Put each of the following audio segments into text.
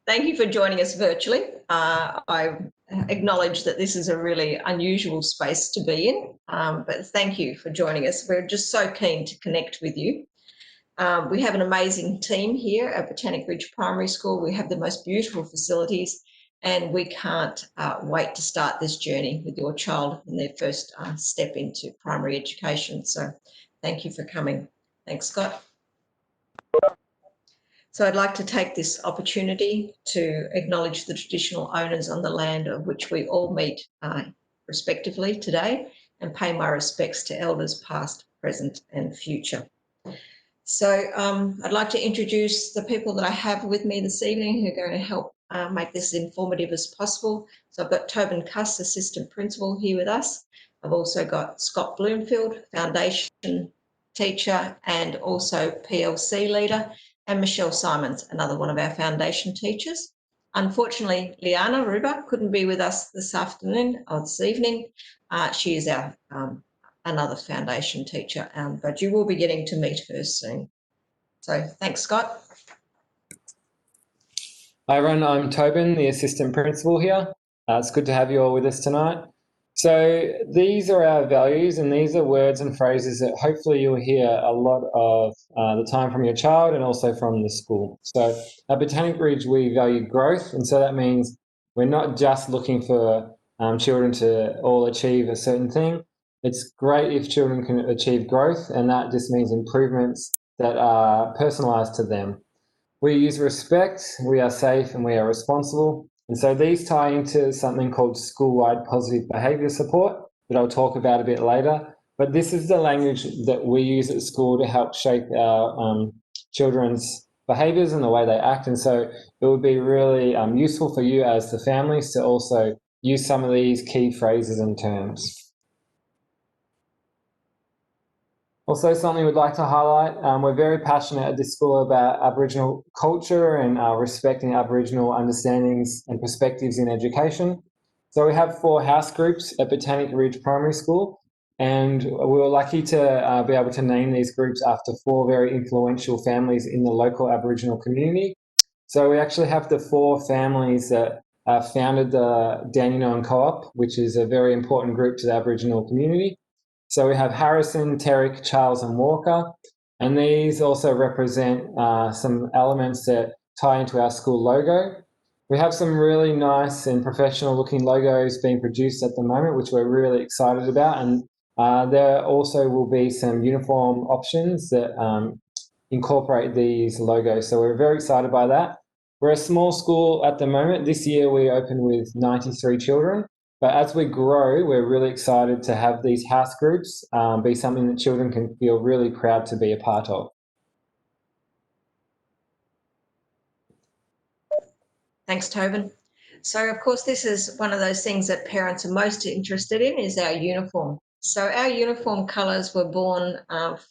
Thank you for joining us virtually. I acknowledge that this is a really unusual space to be in, but thank you for joining us. We're just so keen to connect with you. We have an amazing team here at Botanic Ridge Primary School. We have the most beautiful facilities, and we can't wait to start this journey with your child in their first step into primary education. So thank you for coming. Thanks, Scott. So I'd like to take this opportunity to acknowledge the traditional owners on the land of which we all meet respectively today, and pay my respects to elders past, present and future. So I'd like to introduce the people that I have with me this evening who are going to help make this as informative as possible. So I've got Tobin Cuss, Assistant Principal, here with us. I've also got Scott Bloomfield, Foundation Teacher and also PLC Leader, and Michelle Simons, another one of our Foundation teachers. Unfortunately, Liana Ruba couldn't be with us this afternoon or this evening. She is our another Foundation teacher, but you will be getting to meet her soon. So thanks, Scott. Hi everyone, I'm Tobin, the Assistant Principal here. It's good to have you all with us tonight. So these are our values, and these are words and phrases that hopefully you'll hear a lot of the time from your child and also from the school. So at Botanic Ridge, we value growth, and so that means we're not just looking for children to all achieve a certain thing. It's great if children can achieve growth, and that just means improvements that are personalised to them. We use respect, we are safe, and we are responsible. And so these tie into something called school-wide positive behaviour support that I'll talk about a bit later. But this is the language that we use at school to help shape our children's behaviours and the way they act. And so it would be really useful for you as the families to also use some of these key phrases and terms. Also, something we'd like to highlight, we're very passionate at this school about Aboriginal culture and respecting Aboriginal understandings and perspectives in education. So we have 4 house groups at Botanic Ridge Primary School, and we were lucky to be able to name these groups after 4 very influential families in the local Aboriginal community. So we actually have the 4 families that founded the Dandenong Co-op, which is a very important group to the Aboriginal community. So we have Harrison, Terrick, Charles and Walker, and these also represent some elements that tie into our school logo. We have some really nice and professional looking logos being produced at the moment, which we're really excited about, and there also will be some uniform options that incorporate these logos. So we're very excited by that. We're a small school at the moment. This year we opened with 93 children. But as we grow, we're really excited to have these house groups be something that children can feel really proud to be a part of. Thanks, Tobin. So, of course, this is one of those things that parents are most interested in is our uniform. So our uniform colours were born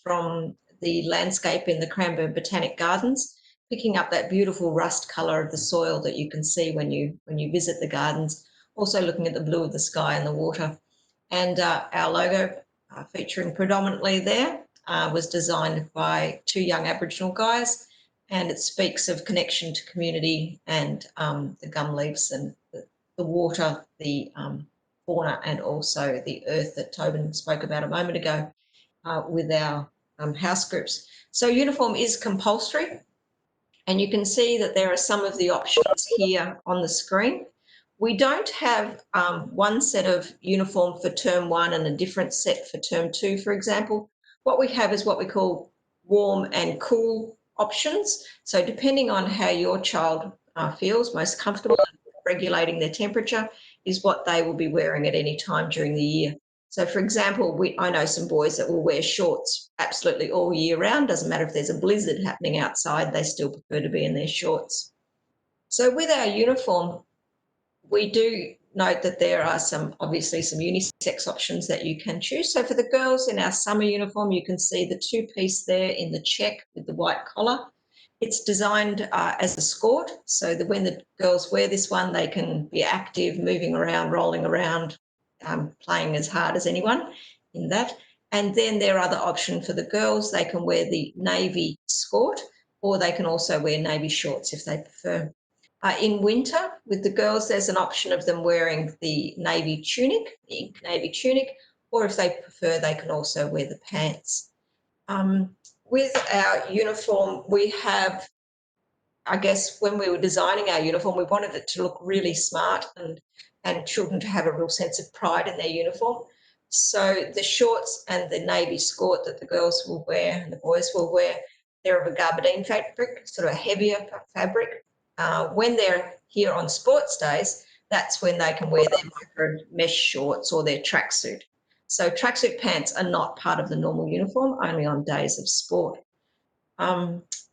from the landscape in the Cranbourne Botanic Gardens, picking up that beautiful rust colour of the soil that you can see when you visit the gardens. Also looking at the blue of the sky and the water. And our logo, featuring predominantly there, was designed by 2 young Aboriginal guys, and it speaks of connection to community and the gum leaves and the water, the fauna and also the earth that Tobin spoke about a moment ago with our house groups. So uniform is compulsory, and you can see that there are some of the options here on the screen. We don't have one set of uniform for term 1 and a different set for term 2, for example. What we have is what we call warm and cool options. So depending on how your child feels most comfortable regulating their temperature is what they will be wearing at any time during the year. So for example, I know some boys that will wear shorts absolutely all year round. Doesn't matter if there's a blizzard happening outside, they still prefer to be in their shorts. So with our uniform, we do note that there are obviously some unisex options that you can choose. So for the girls in our summer uniform, you can see the 2-piece there in the check with the white collar. It's designed as a skort, so that when the girls wear this one, they can be active, moving around, rolling around, playing as hard as anyone in that. And then there are other options for the girls. They can wear the navy skort, or they can also wear navy shorts if they prefer. In winter, with the girls, there's an option of them wearing the navy tunic, the ink navy tunic, or if they prefer, they can also wear the pants. With our uniform, we have, I guess, when we were designing our uniform, we wanted it to look really smart and children to have a real sense of pride in their uniform. So the shorts and the navy skirt that the girls will wear and the boys will wear, they're of a gabardine fabric, sort of a heavier fabric. When they're here on sports days, that's when they can wear their micro mesh shorts or their tracksuit. So tracksuit pants are not part of the normal uniform, only on days of sport.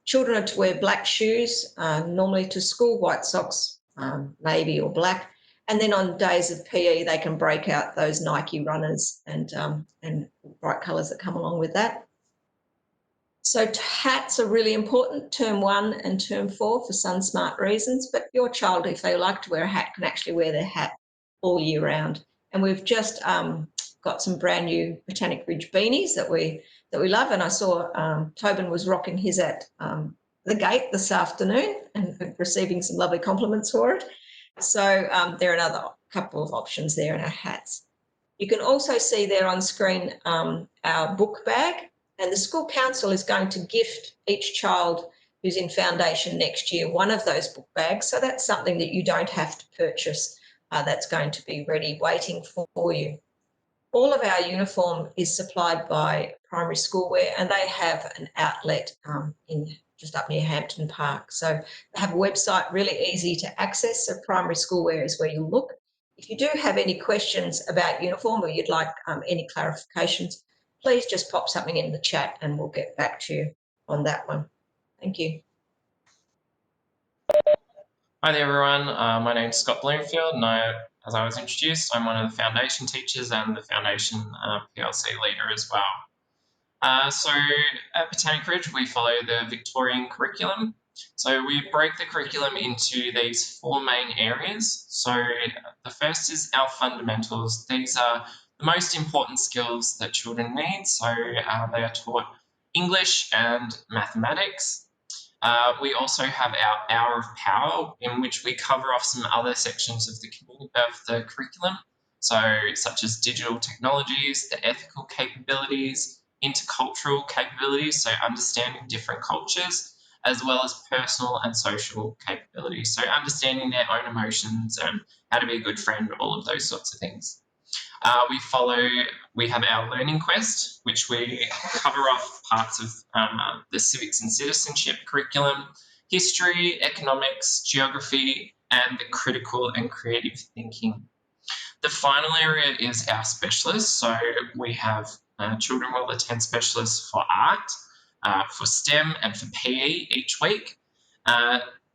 Children are to wear black shoes, normally to school, white socks, navy or black. And then on days of PE, they can break out those Nike runners and bright colours that come along with that. So hats are really important, term 1 and term 4 for sun smart reasons, but your child, if they like to wear a hat, can actually wear their hat all year round. And we've just got some brand new Botanic Ridge beanies that we love, and I saw Tobin was rocking his at the gate this afternoon and receiving some lovely compliments for it. So there are another couple of options there in our hats. You can also see there on screen our book bag, and the school council is going to gift each child who's in foundation next year one of those book bags. So that's something that you don't have to purchase. That's going to be ready, waiting for you. All of our uniform is supplied by Primary Schoolwear, and they have an outlet in just up near Hampton Park. So they have a website, really easy to access. So Primary Schoolwear is where you look. If you do have any questions about uniform or you'd like any clarifications, please just pop something in the chat and we'll get back to you on that one. Thank you. Hi there everyone, my name's Scott Bloomfield and as I was introduced, I'm one of the foundation teachers and the foundation PLC leader as well. So at Botanic Ridge we follow the Victorian curriculum. So we break the curriculum into these 4 main areas. So the first is our fundamentals. These are the most important skills that children need. So they are taught English and mathematics. We also have our Hour of Power, in which we cover off some other sections of the curriculum, so such as digital technologies, the ethical capabilities, intercultural capabilities, so understanding different cultures, as well as personal and social capabilities, so understanding their own emotions and how to be a good friend, all of those sorts of things. We have our Learning Quest, which we cover off parts of the civics and citizenship curriculum, history, economics, geography, and the critical and creative thinking. The final area is our specialists. So we have children will attend specialists for art, for STEM and for PE each week.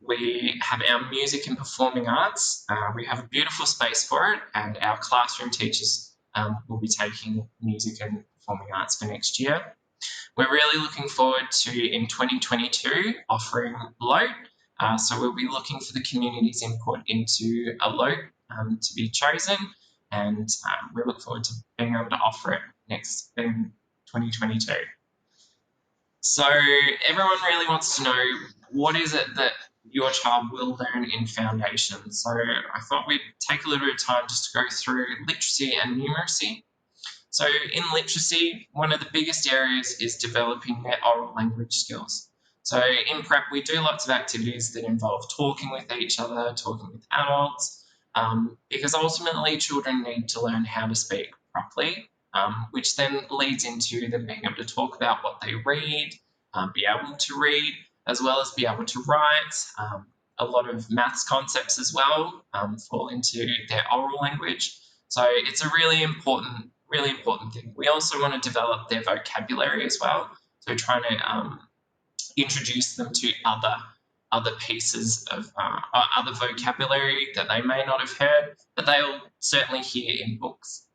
We have our music and performing arts. We have a beautiful space for it, and our classroom teachers will be taking music and performing arts for next year. We're really looking forward to, in 2022, offering LOTE. So we'll be looking for the community's input into a LOTE to be chosen, and we look forward to being able to offer it next in 2022. So everyone really wants to know, what is it that your child will learn in foundation? So I thought we'd take a little bit of time just to go through literacy and numeracy. So in literacy, one of the biggest areas is developing their oral language skills. So in prep, we do lots of activities that involve talking with each other, talking with adults, because ultimately children need to learn how to speak properly, which then leads into them being able to talk about what they read, be able to read, as well as be able to write. A lot of maths concepts as well fall into their oral language. So it's a really important thing. We also want to develop their vocabulary as well. So trying to introduce them to other pieces of other vocabulary that they may not have heard, but they'll certainly hear in books.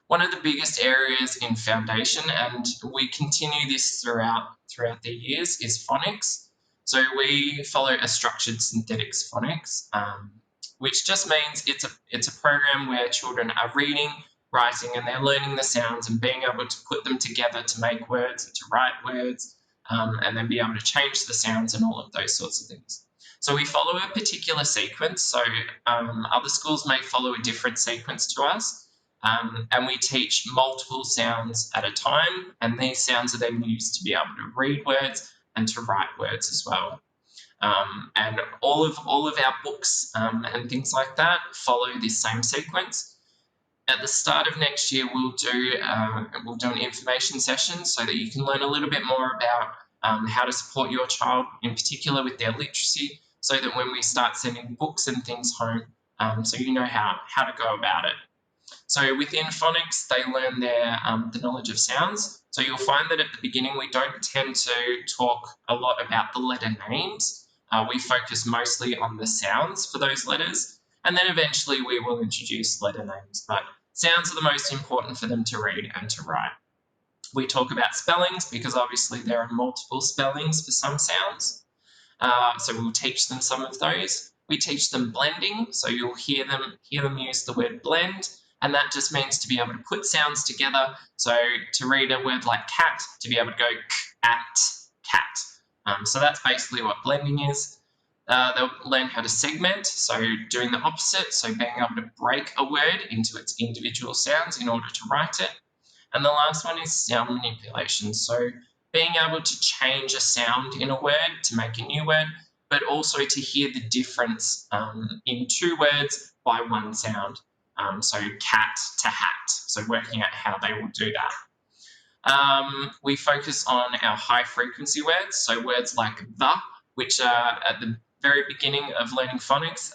One of the biggest areas in foundation, and we continue this throughout the years, is phonics. So we follow a structured synthetics phonics, which just means it's a program where children are reading, writing, and they're learning the sounds and being able to put them together to make words, to write words, and then be able to change the sounds and all of those sorts of things. So we follow a particular sequence. So other schools may follow a different sequence to us. And we teach multiple sounds at a time, and these sounds are then used to be able to read words and to write words as well. And all of our books and things like that follow this same sequence. At the start of next year, we'll do an information session so that you can learn a little bit more about how to support your child, in particular with their literacy, so that when we start sending books and things home, so you know how to go about it. So within phonics, they learn the knowledge of sounds. So you'll find that at the beginning, we don't tend to talk a lot about the letter names. We focus mostly on the sounds for those letters. And then eventually we will introduce letter names. But sounds are the most important for them to read and to write. We talk about spellings because obviously there are multiple spellings for some sounds. So we'll teach them some of those. We teach them blending. So you'll hear them use the word blend. And that just means to be able to put sounds together. So to read a word like cat, to be able to go at cat. So that's basically what blending is. They'll learn how to segment, so doing the opposite, so being able to break a word into its individual sounds in order to write it. And the last one is sound manipulation, so being able to change a sound in a word to make a new word, but also to hear the difference in two words by one sound. So cat to hat, so working out how they will do that. We focus on our high frequency words, so words like the, which are at the very beginning of learning phonics,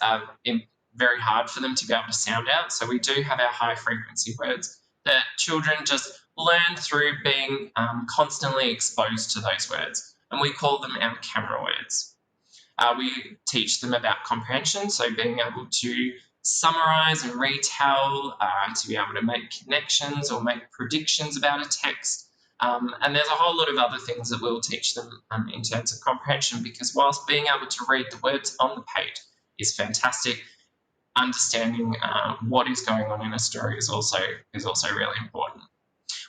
very hard for them to be able to sound out. So we do have our high frequency words that children just learn through being constantly exposed to those words, and we call them our camera words. We teach them about comprehension, so being able to summarize and retell, to be able to make connections or make predictions about a text. And there's a whole lot of other things that we'll teach them in terms of comprehension, because whilst being able to read the words on the page is fantastic, understanding what is going on in a story is also really important.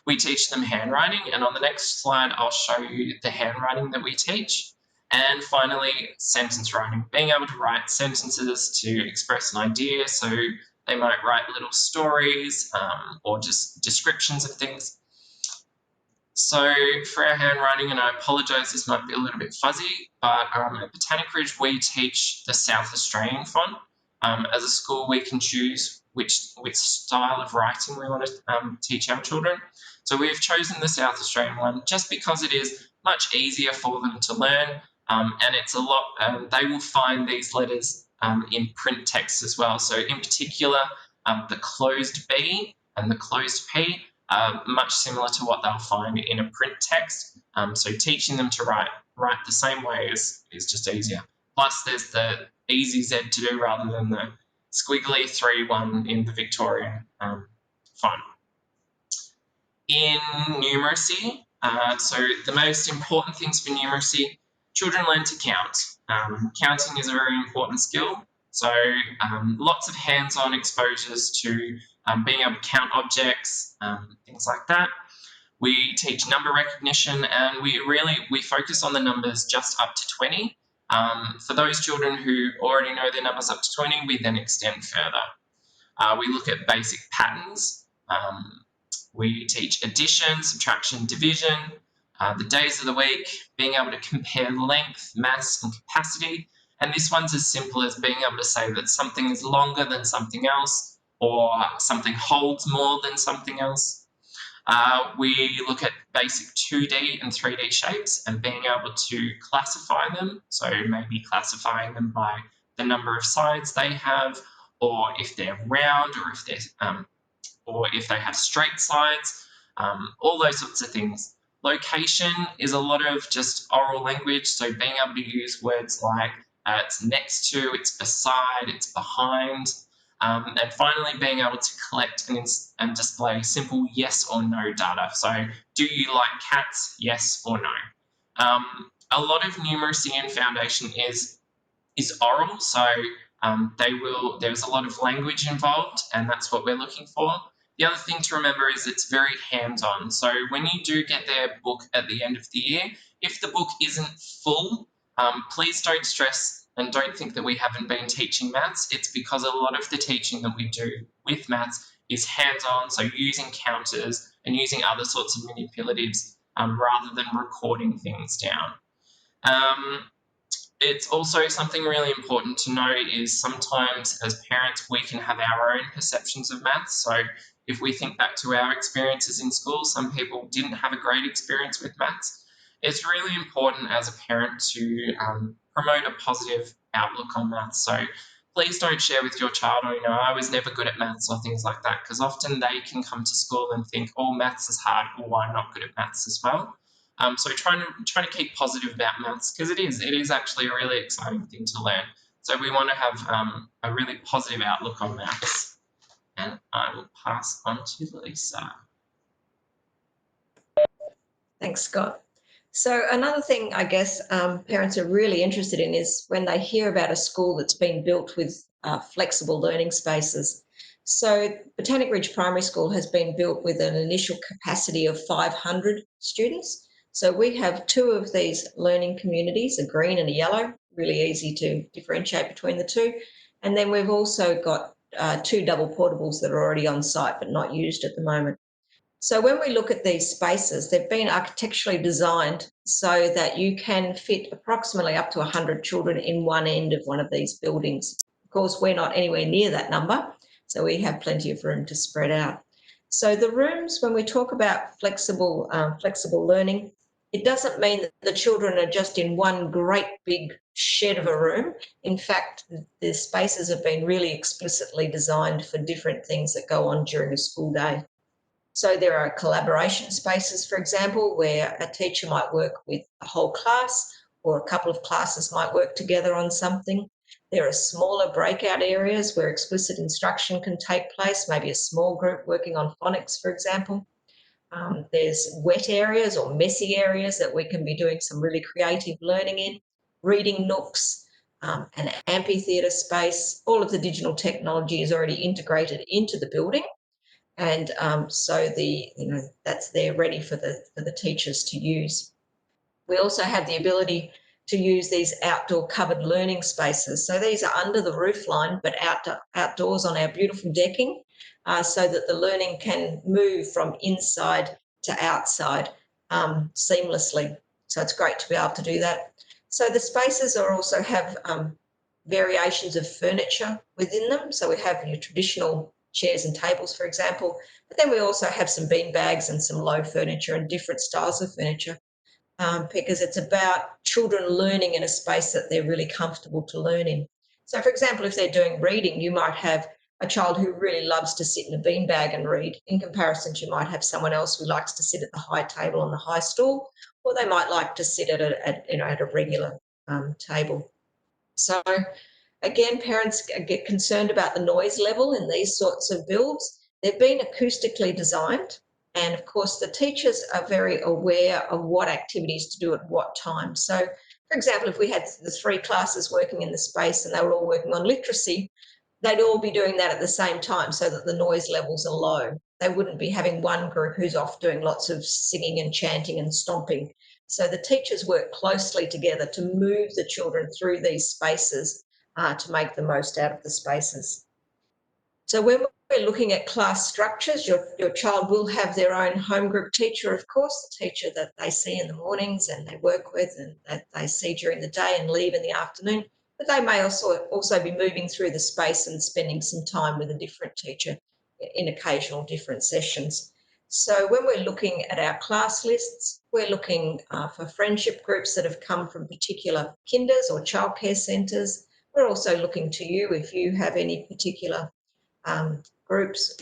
We teach them handwriting, and on the next slide I'll show you the handwriting that we teach. And finally, sentence writing, being able to write sentences to express an idea. So they might write little stories or just descriptions of things. So for our handwriting, and I apologise, this might be a little bit fuzzy, but at Botanic Ridge, we teach the South Australian font. As a school, we can choose which style of writing we want to teach our children. So we've chosen the South Australian one just because it is much easier for them to learn. And it's a lot, they will find these letters in print text as well. So in particular, the closed B and the closed P are much similar to what they'll find in a print text. So teaching them to write the same way is just easier. Plus there's the easy Z to do rather than the squiggly 3-1 in the Victorian font. In numeracy, so the most important things for numeracy, children learn to count. Counting is a very important skill. So lots of hands-on exposures to being able to count objects, things like that. We teach number recognition, and we focus on the numbers just up to 20. For those children who already know their numbers up to 20, we then extend further. We look at basic patterns. We teach addition, subtraction, division, the days of the week, being able to compare length, mass, and capacity. And this one's as simple as being able to say that something is longer than something else, or something holds more than something else. We look at basic 2D and 3D shapes and being able to classify them. So maybe classifying them by the number of sides they have, or if they're round, or if they have straight sides, all those sorts of things. Location is a lot of just oral language, so being able to use words like it's next to, it's beside, it's behind, and finally being able to collect and display simple yes or no data. So do you like cats, yes or no? A lot of numeracy and foundation is oral, so there's a lot of language involved, and that's what we're looking for. The other thing to remember is it's very hands-on. So when you do get their book at the end of the year, if the book isn't full, please don't stress and don't think that we haven't been teaching maths. It's because a lot of the teaching that we do with maths is hands-on, so using counters and using other sorts of manipulatives rather than recording things down. It's also something really important to note is sometimes as parents we can have our own perceptions of maths. So if we think back to our experiences in school, some people didn't have a great experience with maths. It's really important as a parent to promote a positive outlook on maths. So please don't share with your child, oh, I was never good at maths or things like that, because often they can come to school and think, oh, maths is hard, or I'm not good at maths as well. So trying to keep positive about maths, because it is actually a really exciting thing to learn. So we want to have a really positive outlook on maths. And I will pass on to Lisa. Thanks, Scott. So another thing I guess parents are really interested in is when they hear about a school that's been built with flexible learning spaces. So Botanic Ridge Primary School has been built with an initial capacity of 500 students. So we have 2 of these learning communities, a green and a yellow, really easy to differentiate between the 2. And then we've also got 2 double portables that are already on site but not used at the moment. So when we look at these spaces, they've been architecturally designed so that you can fit approximately up to 100 children in one end of one of these buildings. Of course, we're not anywhere near that number, so we have plenty of room to spread out. So the rooms, when we talk about flexible learning, it doesn't mean that the children are just in one great big shed of a room. In fact, the spaces have been really explicitly designed for different things that go on during a school day. So there are collaboration spaces, for example, where a teacher might work with a whole class or a couple of classes might work together on something. There are smaller breakout areas where explicit instruction can take place, maybe a small group working on phonics, for example. There's wet areas or messy areas that we can be doing some really creative learning in, reading nooks, an amphitheatre space. All of the digital technology is already integrated into the building. And so that's there ready for the teachers to use. We also have the ability to use these outdoor covered learning spaces. So these are under the roof line, but outdoors on our beautiful decking, so that the learning can move from inside to outside seamlessly. So it's great to be able to do that. So the spaces also have variations of furniture within them. So we have your traditional chairs and tables, for example, but then we also have some bean bags and some low furniture and different styles of furniture, because it's about children learning in a space that they're really comfortable to learn in. So, for example, if they're doing reading, you might have a child who really loves to sit in a bean bag and read, in comparison to you might have someone else who likes to sit at the high table on the high stool, or they might like to sit at a regular table. So again, parents get concerned about the noise level in these sorts of builds. They've been acoustically designed, and of course the teachers are very aware of what activities to do at what time. So, for example, if we had the 3 classes working in the space and they were all working on literacy, they'd all be doing that at the same time so that the noise levels are low. They wouldn't be having one group who's off doing lots of singing and chanting and stomping. So the teachers work closely together to move the children through these spaces to make the most out of the spaces. So when we're looking at class structures, your child will have their own home group teacher, of course, the teacher that they see in the mornings and they work with and that they see during the day and leave in the afternoon. But they may also be moving through the space and spending some time with a different teacher in occasional different sessions. So when we're looking at our class lists, we're looking for friendship groups that have come from particular kinders or childcare centres. We're also looking to you if you have any particular groups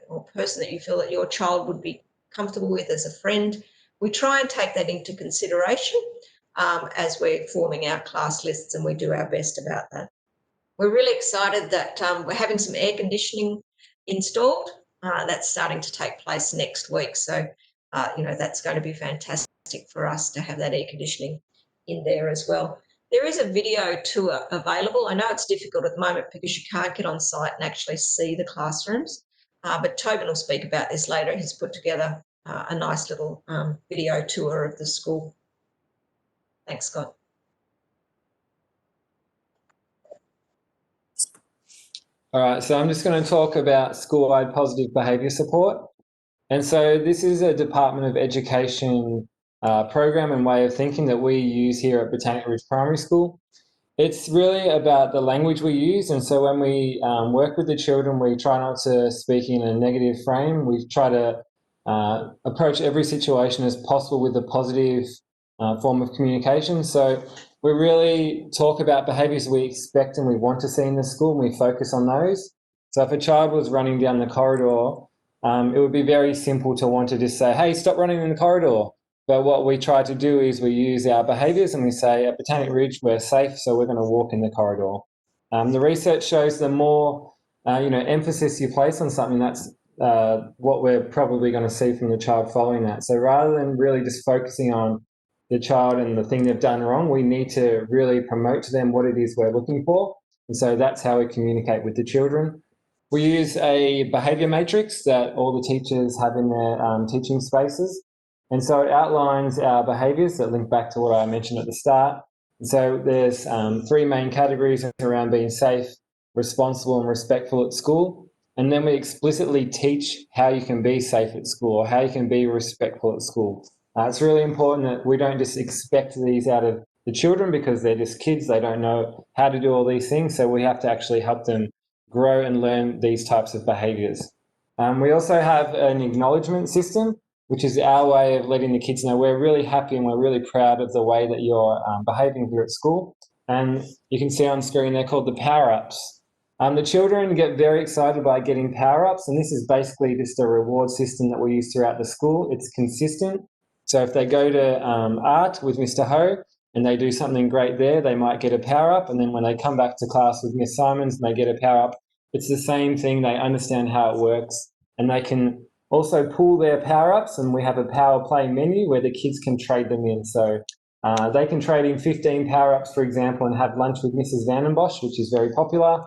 or person that you feel that your child would be comfortable with as a friend. We try and take that into consideration as we're forming our class lists, and we do our best about that. We're really excited that we're having some air conditioning installed. That's starting to take place next week. So, that's going to be fantastic for us to have that air conditioning in there as well. There is a video tour available. I know it's difficult at the moment because you can't get on site and actually see the classrooms, but Tobin will speak about this later. He's put together a nice little video tour of the school. Thanks, Scott. All right, so I'm just going to talk about school-wide positive behaviour support. And so this is a Department of Education program and way of thinking that we use here at Botanic Ridge Primary School. It's really about the language we use, and so when we work with the children, we try not to speak in a negative frame. We try to approach every situation as possible with a positive form of communication. So we really talk about behaviours we expect and we want to see in the school, and we focus on those. So if a child was running down the corridor, it would be very simple to want to just say, hey, stop running in the corridor. But what we try to do is we use our behaviours and we say at Botanic Ridge we're safe, so we're going to walk in the corridor. The research shows the more emphasis you place on something, that's what we're probably going to see from the child following that. So rather than really just focusing on the child and the thing they've done wrong, we need to really promote to them what it is we're looking for. And so that's how we communicate with the children. We use a behaviour matrix that all the teachers have in their teaching spaces. And so it outlines our behaviours that link back to what I mentioned at the start. And so there's 3 main categories around being safe, responsible and respectful at school. And then we explicitly teach how you can be safe at school or how you can be respectful at school. It's really important that we don't just expect these out of the children because they're just kids. They don't know how to do all these things. So we have to actually help them grow and learn these types of behaviours. We also have an acknowledgement system, which is our way of letting the kids know we're really happy and we're really proud of the way that you're behaving here at school. And you can see on screen they're called the power-ups. The children get very excited by getting power-ups, and this is basically just a reward system that we use throughout the school. It's consistent. So if they go to art with Mr. Ho and they do something great there, they might get a power-up, and then when they come back to class with Miss Simons and they get a power-up, it's the same thing. They understand how it works, and they can also pull their power-ups, and we have a power play menu where the kids can trade them in. So they can trade in 15 power-ups, for example, and have lunch with Mrs. Vandenbosch, which is very popular.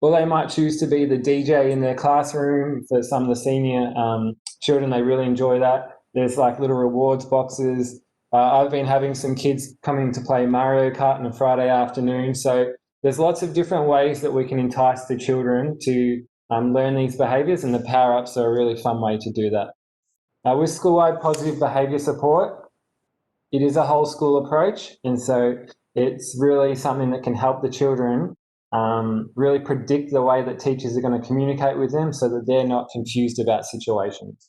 Or they might choose to be the DJ in their classroom. For some of the senior children, they really enjoy that. There's like little rewards boxes. I've been having some kids coming to play Mario Kart on a Friday afternoon. So there's lots of different ways that we can entice the children to learn these behaviours, and the power-ups are a really fun way to do that. With school-wide positive behaviour support, it is a whole school approach, and so it's really something that can help the children really predict the way that teachers are going to communicate with them so that they're not confused about situations.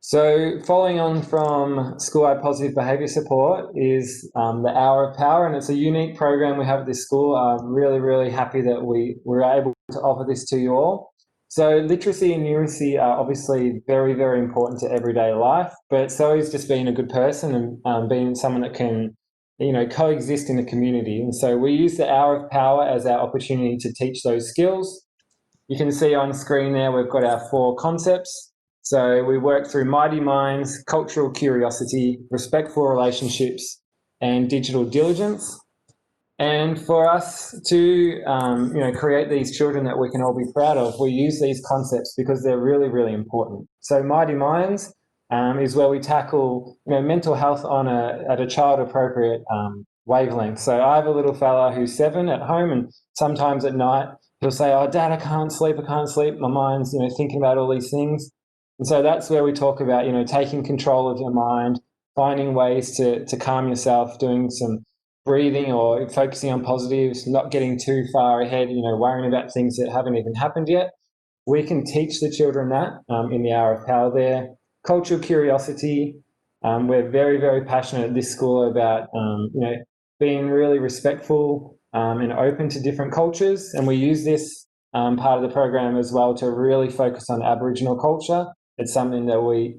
So following on from school-wide positive behaviour support is the Hour of Power, and it's a unique program we have at this school. I'm really, really happy that we were able to offer this to you all. So literacy and numeracy are obviously very, very important to everyday life, but so is just being a good person and being someone that can, coexist in a community. And so we use the Hour of Power as our opportunity to teach those skills. You can see on screen there we've got our 4 concepts. So we work through mighty minds, cultural curiosity, respectful relationships, and digital diligence. And for us to create these children that we can all be proud of, we use these concepts because they're really, really important. So mighty minds is where we tackle mental health at a child appropriate wavelength. So I have a little fella who's 7 at home, and sometimes at night he'll say, "Oh, Dad, I can't sleep. My mind's thinking about all these things." And so that's where we talk about taking control of your mind, finding ways to calm yourself, doing some breathing or focusing on positives, not getting too far ahead, worrying about things that haven't even happened yet. We can teach the children that in the Hour of Power there. Cultural curiosity. We're very, very passionate at this school about, being really respectful and open to different cultures. And we use this part of the program as well to really focus on Aboriginal culture. It's something that we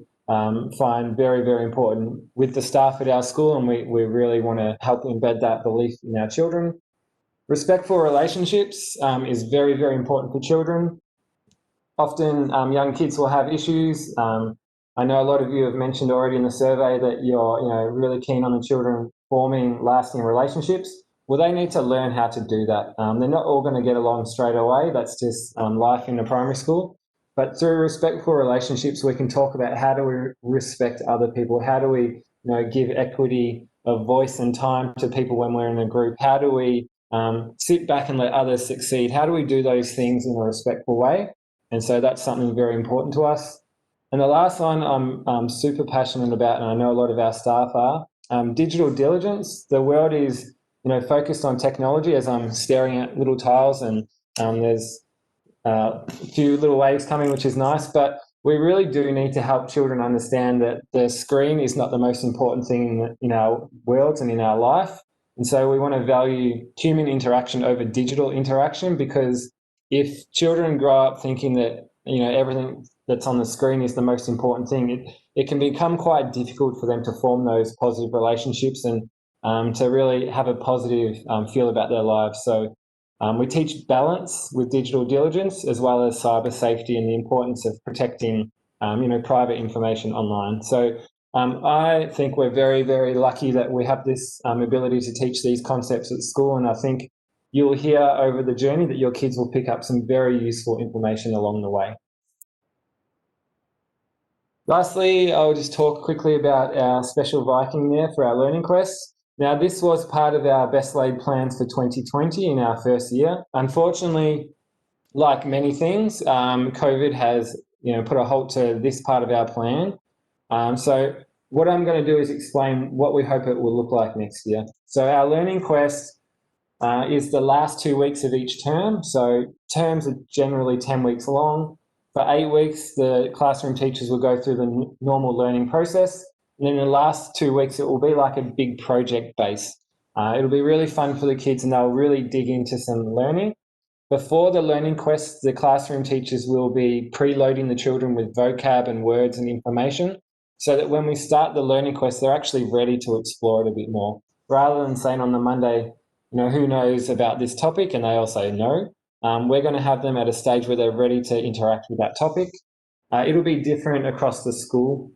find very, very important with the staff at our school, and we really want to help embed that belief in our children. Respectful relationships is very, very important for children. Often young kids will have issues. I know a lot of you have mentioned already in the survey that you're really keen on the children forming lasting relationships. Well, they need to learn how to do that. They're not all going to get along straight away. That's just life in a primary school. But through respectful relationships, we can talk about how do we respect other people? How do we give equity of voice and time to people when we're in a group? How do we sit back and let others succeed. How do we do those things in a respectful way? And so that's something very important to us. And the last one I'm super passionate about, and I know a lot of our staff are, digital diligence. The world is, focused on technology, as I'm staring at little tiles, and there's a few little waves coming, which is nice, but we really do need to help children understand that the screen is not the most important thing in our worlds and in our life. And so we want to value human interaction over digital interaction, because if children grow up thinking that, everything that's on the screen is the most important thing, it can become quite difficult for them to form those positive relationships and to really have a positive feel about their lives. So we teach balance with digital diligence, as well as cyber safety and the importance of protecting, private information online. So I think we're very, very lucky that we have this ability to teach these concepts at school, and I think you'll hear over the journey that your kids will pick up some very useful information along the way. Lastly, I'll just talk quickly about our special Viking there for our learning quest. Now, this was part of our best laid plans for 2020 in our first year. Unfortunately, like many things, COVID has put a halt to this part of our plan. So what I'm going to do is explain what we hope it will look like next year. So our learning quest is the last 2 weeks of each term. So terms are generally 10 weeks long. For 8 weeks, the classroom teachers will go through the normal learning process. And then in the last 2 weeks, it will be like a big project base. It'll be really fun for the kids, and they'll really dig into some learning. Before the learning quest, the classroom teachers will be preloading the children with vocab and words and information, so that when we start the learning quest, they're actually ready to explore it a bit more. Rather than saying on the Monday, who knows about this topic, and they all say no, we're going to have them at a stage where they're ready to interact with that topic. It'll be different across the school.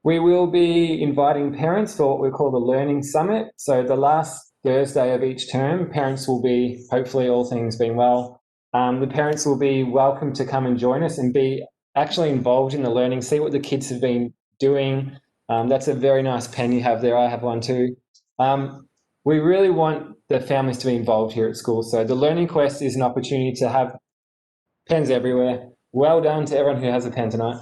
We will be inviting parents for what we call the Learning Summit. So the last Thursday of each term, parents will be, hopefully all things being well, the parents will be welcome to come and join us and be actually involved in the learning, see what the kids have been doing. That's a very nice pen you have there. I have one too. We really want the families to be involved here at school. So the Learning Quest is an opportunity to have pens everywhere. Well done to everyone who has a pen tonight.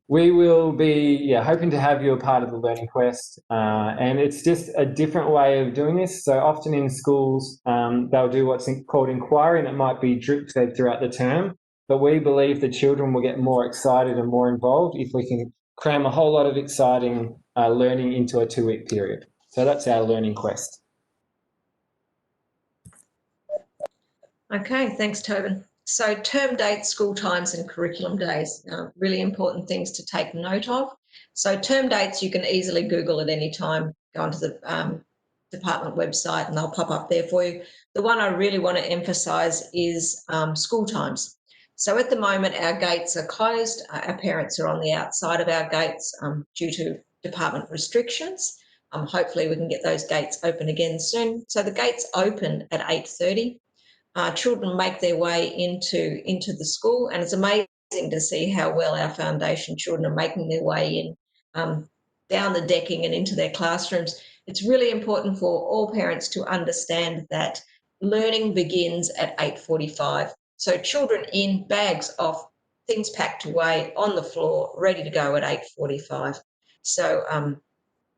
We will be hoping to have you a part of the Learning Quest, and it's just a different way of doing this. So often in schools, they'll do what's called inquiry, and it might be drip fed throughout the term. But we believe the children will get more excited and more involved if we can cram a whole lot of exciting learning into a 2-week period. So that's our Learning Quest. Okay, thanks, Tobin. So term dates, school times and curriculum days, really important things to take note of. So term dates, you can easily Google at any time, go onto the department website and they'll pop up there for you. The one I really want to emphasise is school times. So at the moment, our gates are closed. Our parents are on the outside of our gates due to department restrictions. Hopefully we can get those gates open again soon. So the gates open at 8:30. Children make their way into the school, and it's amazing to see how well our foundation children are making their way in down the decking and into their classrooms. It's really important for all parents to understand that learning begins at 8:45. So children in, bags off, things packed away on the floor, ready to go at 8:45. So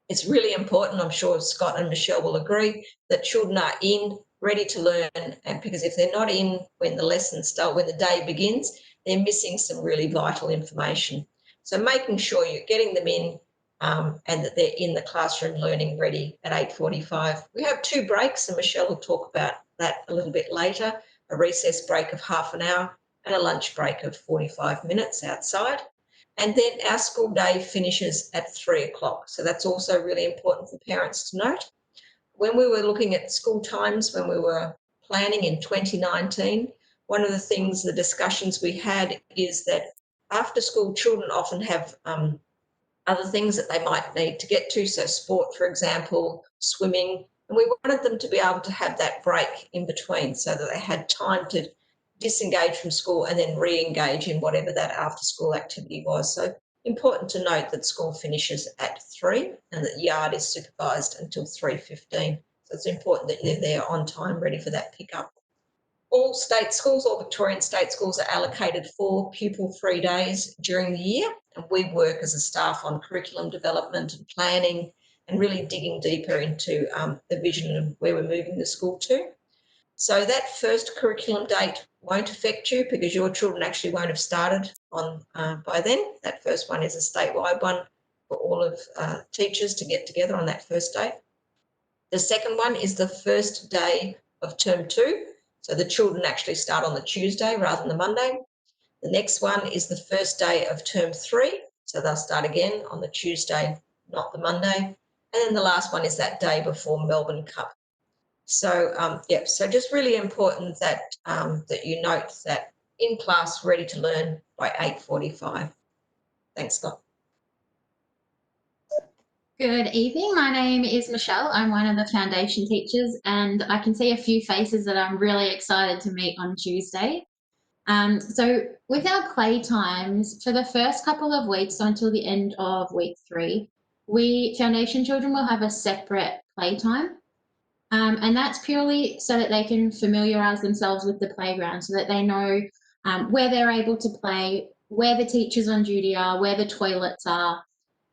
it's really important, I'm sure Scott and Michelle will agree, that children are in, ready to learn, and because if they're not in when the lesson starts, when the day begins, they're missing some really vital information. So making sure you're getting them in and that they're in the classroom learning ready at 8:45. We have 2 breaks, and Michelle will talk about that a little bit later, a recess break of half an hour and a lunch break of 45 minutes outside. And then our school day finishes at 3 o'clock. So that's also really important for parents to note. When we were looking at school times, when we were planning in 2019, one of the things, the discussions we had is that after school, children often have other things that they might need to get to. So sport, for example, swimming. And we wanted them to be able to have that break in between so that they had time to disengage from school and then re-engage in whatever that after school activity was. So important to note that school finishes at 3 and that yard is supervised until 3:15. So it's important that they're there on time, ready for that pickup. All state schools, all Victorian state schools are allocated 4 pupil-free days during the year, and we work as a staff on curriculum development and planning and really digging deeper into the vision of where we're moving the school to. So that first curriculum date won't affect you because your children actually won't have started on by then. That first one is a statewide one for all of teachers to get together on that first day. The second one is the first day of term 2. So the children actually start on the Tuesday rather than the Monday. The next one is the first day of term 3. So they'll start again on the Tuesday, not the Monday. And then the last one is that day before Melbourne Cup. So, so just really important that that you note that in class, ready to learn by 8:45. Thanks, Scott. Good evening. My name is Michelle. I'm one of the foundation teachers, and I can see a few faces that I'm really excited to meet on Tuesday. So with our play times, for the first couple of weeks until the end of week 3, we foundation children will have a separate playtime. And that's purely so that they can familiarise themselves with the playground, so that they know where they're able to play, where the teachers on duty are, where the toilets are,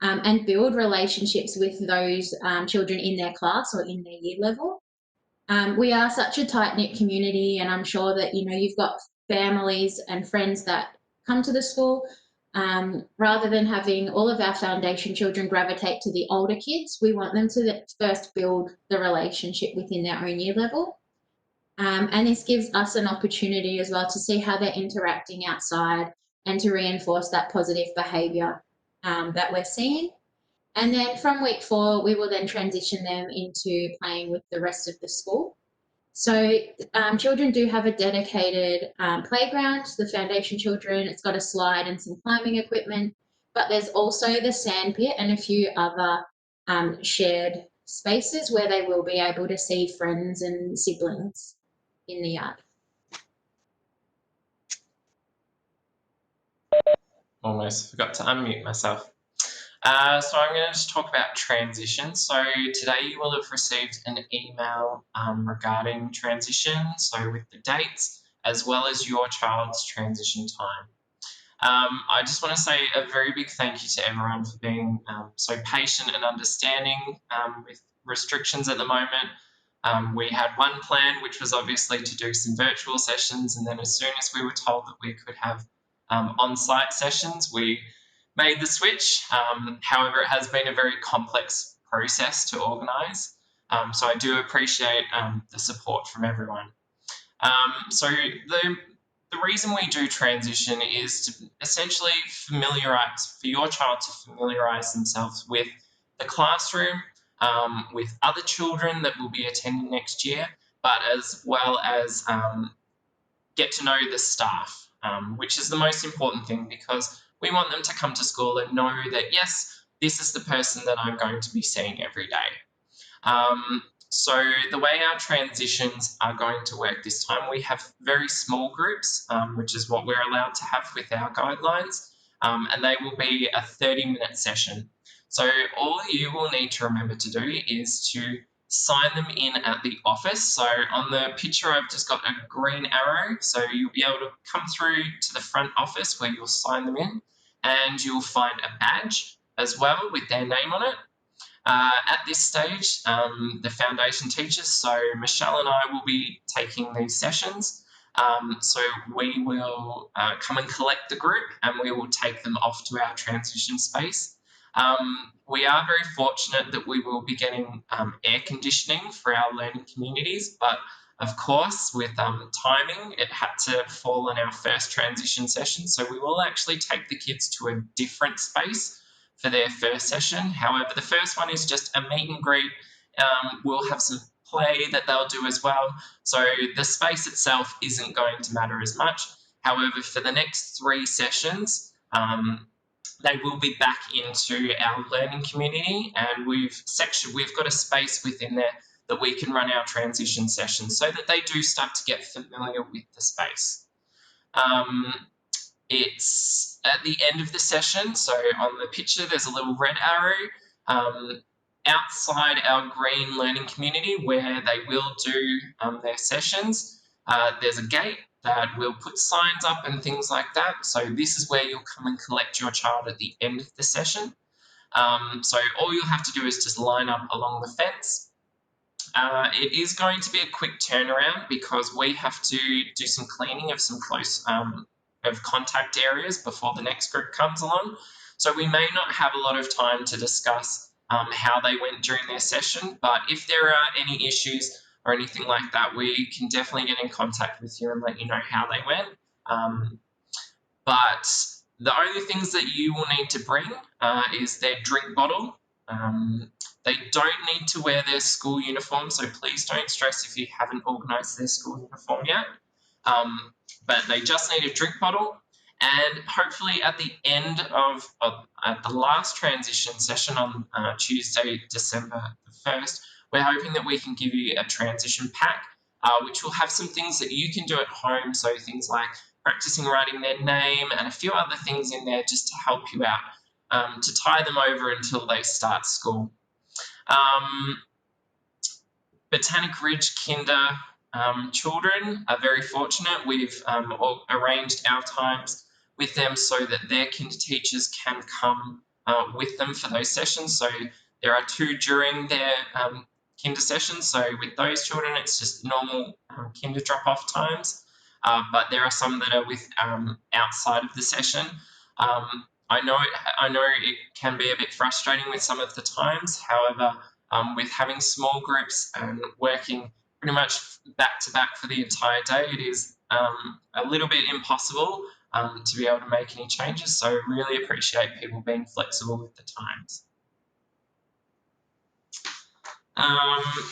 and build relationships with those children in their class or in their year level. We are such a tight-knit community, and I'm sure that you've got families and friends that come to the school. Rather than having all of our foundation children gravitate to the older kids, we want them to first build the relationship within their own year level. And this gives us an opportunity as well to see how they're interacting outside and to reinforce that positive behaviour that we're seeing. And then from week 4, we will then transition them into playing with the rest of the school. So children do have a dedicated playground, the foundation children. It's got a slide and some climbing equipment, but there's also the sand pit and a few other shared spaces where they will be able to see friends and siblings in the yard. Almost forgot to unmute myself. So I'm going to just talk about transition. So today you will have received an email regarding transition, so with the dates as well as your child's transition time. I just want to say a very big thank you to everyone for being so patient and understanding with restrictions at the moment. We had one plan, which was obviously to do some virtual sessions, and then as soon as we were told that we could have on-site sessions, we made the switch. However, it has been a very complex process to organise, so I do appreciate the support from everyone. So the reason we do transition is to essentially for your child to familiarise themselves with the classroom, with other children that will be attending next year, but as well as get to know the staff, which is the most important thing, because we want them to come to school and know that, yes, this is the person that I'm going to be seeing every day. So the way our transitions are going to work this time, we have very small groups, which is what we're allowed to have with our guidelines, and they will be a 30-minute session. So all you will need to remember to do is to sign them in at the office. So on the picture, I've just got a green arrow. So you'll be able to come through to the front office where you'll sign them in, and you'll find a badge as well with their name on it. At this stage, the foundation teachers, so Michelle and I will be taking these sessions. So we will come and collect the group, and we will take them off to our transition space. We are very fortunate that we will be getting air conditioning for our learning communities, but of course, with timing, it had to fall on our first transition session. So we will actually take the kids to a different space for their first session. However, the first one is just a meet and greet. We'll have some play that they'll do as well. So the space itself isn't going to matter as much. However, for the next 3 sessions, they will be back into our learning community, and we've got a space within there that we can run our transition sessions so that they do start to get familiar with the space. It's at the end of the session, so on the picture there's a little red arrow. outside our green learning community where they will do their sessions, there's a gate that will put signs up and things like that. So this is where you'll come and collect your child at the end of the session. So all you'll have to do is just line up along the fence. It is going to be a quick turnaround because we have to do some cleaning of some close of contact areas before the next group comes along. So we may not have a lot of time to discuss how they went during their session, but if there are any issues or anything like that, we can definitely get in contact with you and let you know how they went. But the only things that you will need to bring is their drink bottle. They don't need to wear their school uniform, so please don't stress if you haven't organised their school uniform yet. But they just need a drink bottle, and hopefully at the end of at the last transition session on Tuesday, December the 1st, we're hoping that we can give you a transition pack, which will have some things that you can do at home, so things like practicing writing their name and a few other things in there just to help you out, to tie them over until they start school. Botanic Ridge Kinder children are very fortunate. We've arranged our times with them so that their kinder teachers can come with them for those sessions. So there are 2 during their kinder sessions. So with those children, it's just normal kinder drop-off times. But there are some that are with outside of the session. I know it can be a bit frustrating with some of the times. However, with having small groups and working pretty much back to back for the entire day, it is a little bit impossible to be able to make any changes. So really appreciate people being flexible with the times.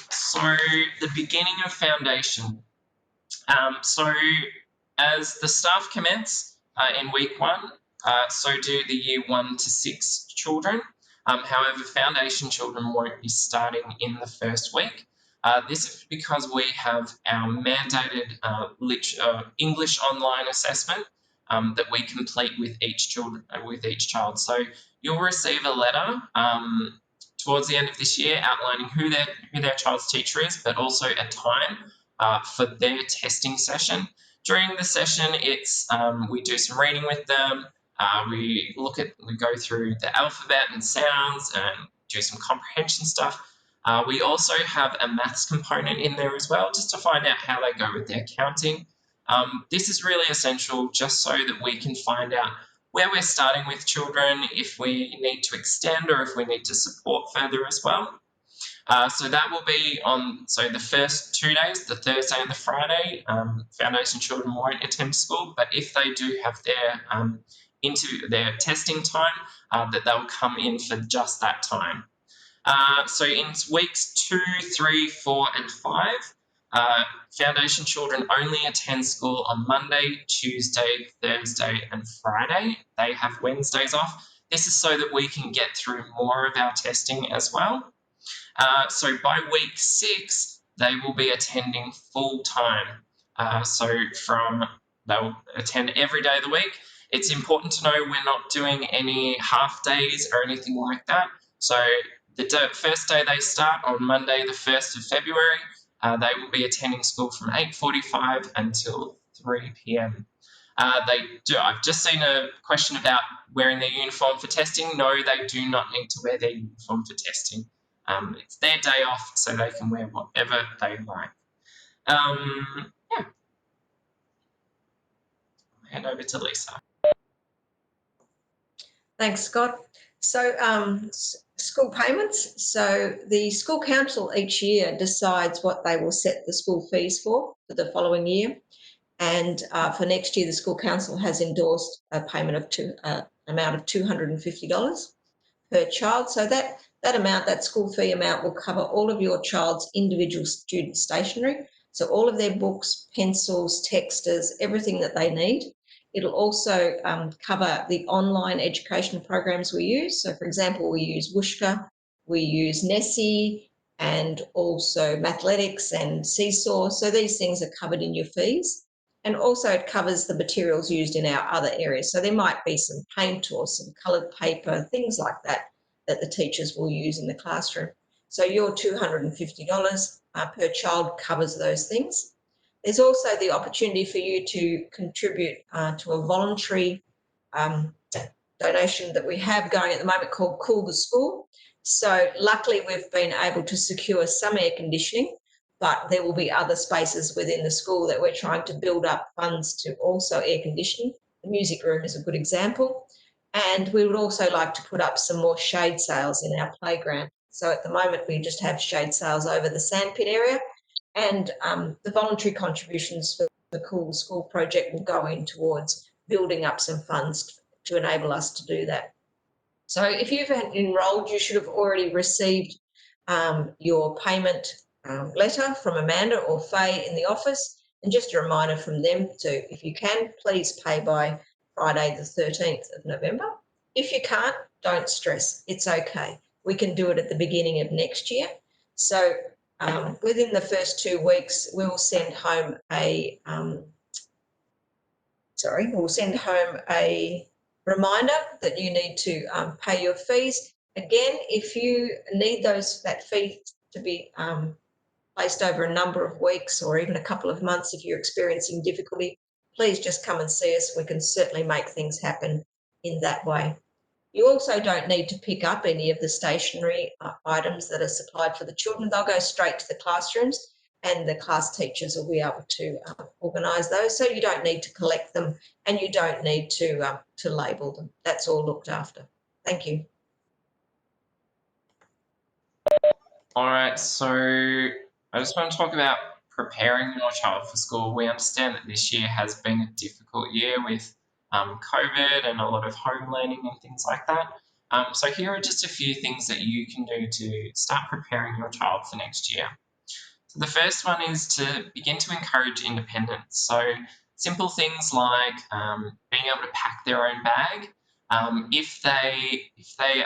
So the beginning of foundation. So as the staff commence in week 1, so do the year 1 to 6 children. However, foundation children won't be starting in the first week. This is because we have our mandated English online assessment that we complete with each child. So you'll receive a letter towards the end of this year outlining who their child's teacher is, but also a time for their testing session. During the session, it's we do some reading with them. We go through the alphabet and sounds and do some comprehension stuff. We also have a maths component in there as well, just to find out how they go with their counting. This is really essential just so that we can find out where we're starting with children, if we need to extend or if we need to support further as well. So that will be on the first 2 days, the Thursday and the Friday. Foundation children won't attend school, but if they do have their testing time, that they'll come in for just that time. So in weeks 2, 3, 4 and 5, foundation children only attend school on Monday, Tuesday, Thursday and Friday. They have Wednesdays off. This is so that we can get through more of our testing as well. So by week 6, they will be attending full time. They'll attend every day of the week. It's important to know we're not doing any half days or anything like that. So the first day they start on Monday, the 1st of February, they will be attending school from 8:45 until 3 p.m. I've just seen a question about wearing their uniform for testing. No, they do not need to wear their uniform for testing. It's their day off, so they can wear whatever they like. Yeah. I'll hand over to Lisa. Thanks, Scott. So school payments. So the school council each year decides what they will set the school fees for the following year. And for next year, the school council has endorsed a payment of amount of $250 per child. So that amount, that school fee amount, will cover all of your child's individual student stationery. So all of their books, pencils, texters, everything that they need. It'll also cover the online education programs we use. So, for example, we use Wooshka, we use Nessie, and also Mathletics and Seesaw. So these things are covered in your fees. And also it covers the materials used in our other areas. So there might be some paint or some coloured paper, things like that, that the teachers will use in the classroom. So your $250 per child covers those things. There's also the opportunity for you to contribute to a voluntary donation that we have going at the moment called Cool the School. So luckily we've been able to secure some air conditioning, but there will be other spaces within the school that we're trying to build up funds to also air conditioning. The music room is a good example. And we would also like to put up some more shade sails in our playground. So at the moment we just have shade sails over the sandpit area, and the voluntary contributions for the Cool the School project will go in towards building up some funds to enable us to do that. So if you've enrolled, you should have already received your payment letter from Amanda or Faye in the office, and just a reminder from them to, if you can, please pay by Friday the 13th of November. If you can't, don't stress, it's okay. We can do it at the beginning of next year. So within the first 2 weeks, we'll send home a reminder that you need to pay your fees. Again, if you need that fee to be placed over a number of weeks or even a couple of months, if you're experiencing difficulty, please just come and see us. We can certainly make things happen in that way. You also don't need to pick up any of the stationery items that are supplied for the children. They'll go straight to the classrooms, and the class teachers will be able to organise those. So you don't need to collect them, and you don't need to label them. That's all looked after. Thank you. All right, so I just want to talk about preparing your child for school. We understand that this year has been a difficult year with COVID and a lot of home learning and things like that. So here are just a few things that you can do to start preparing your child for next year. So the first one is to begin to encourage independence. So simple things like being able to pack their own bag. If they're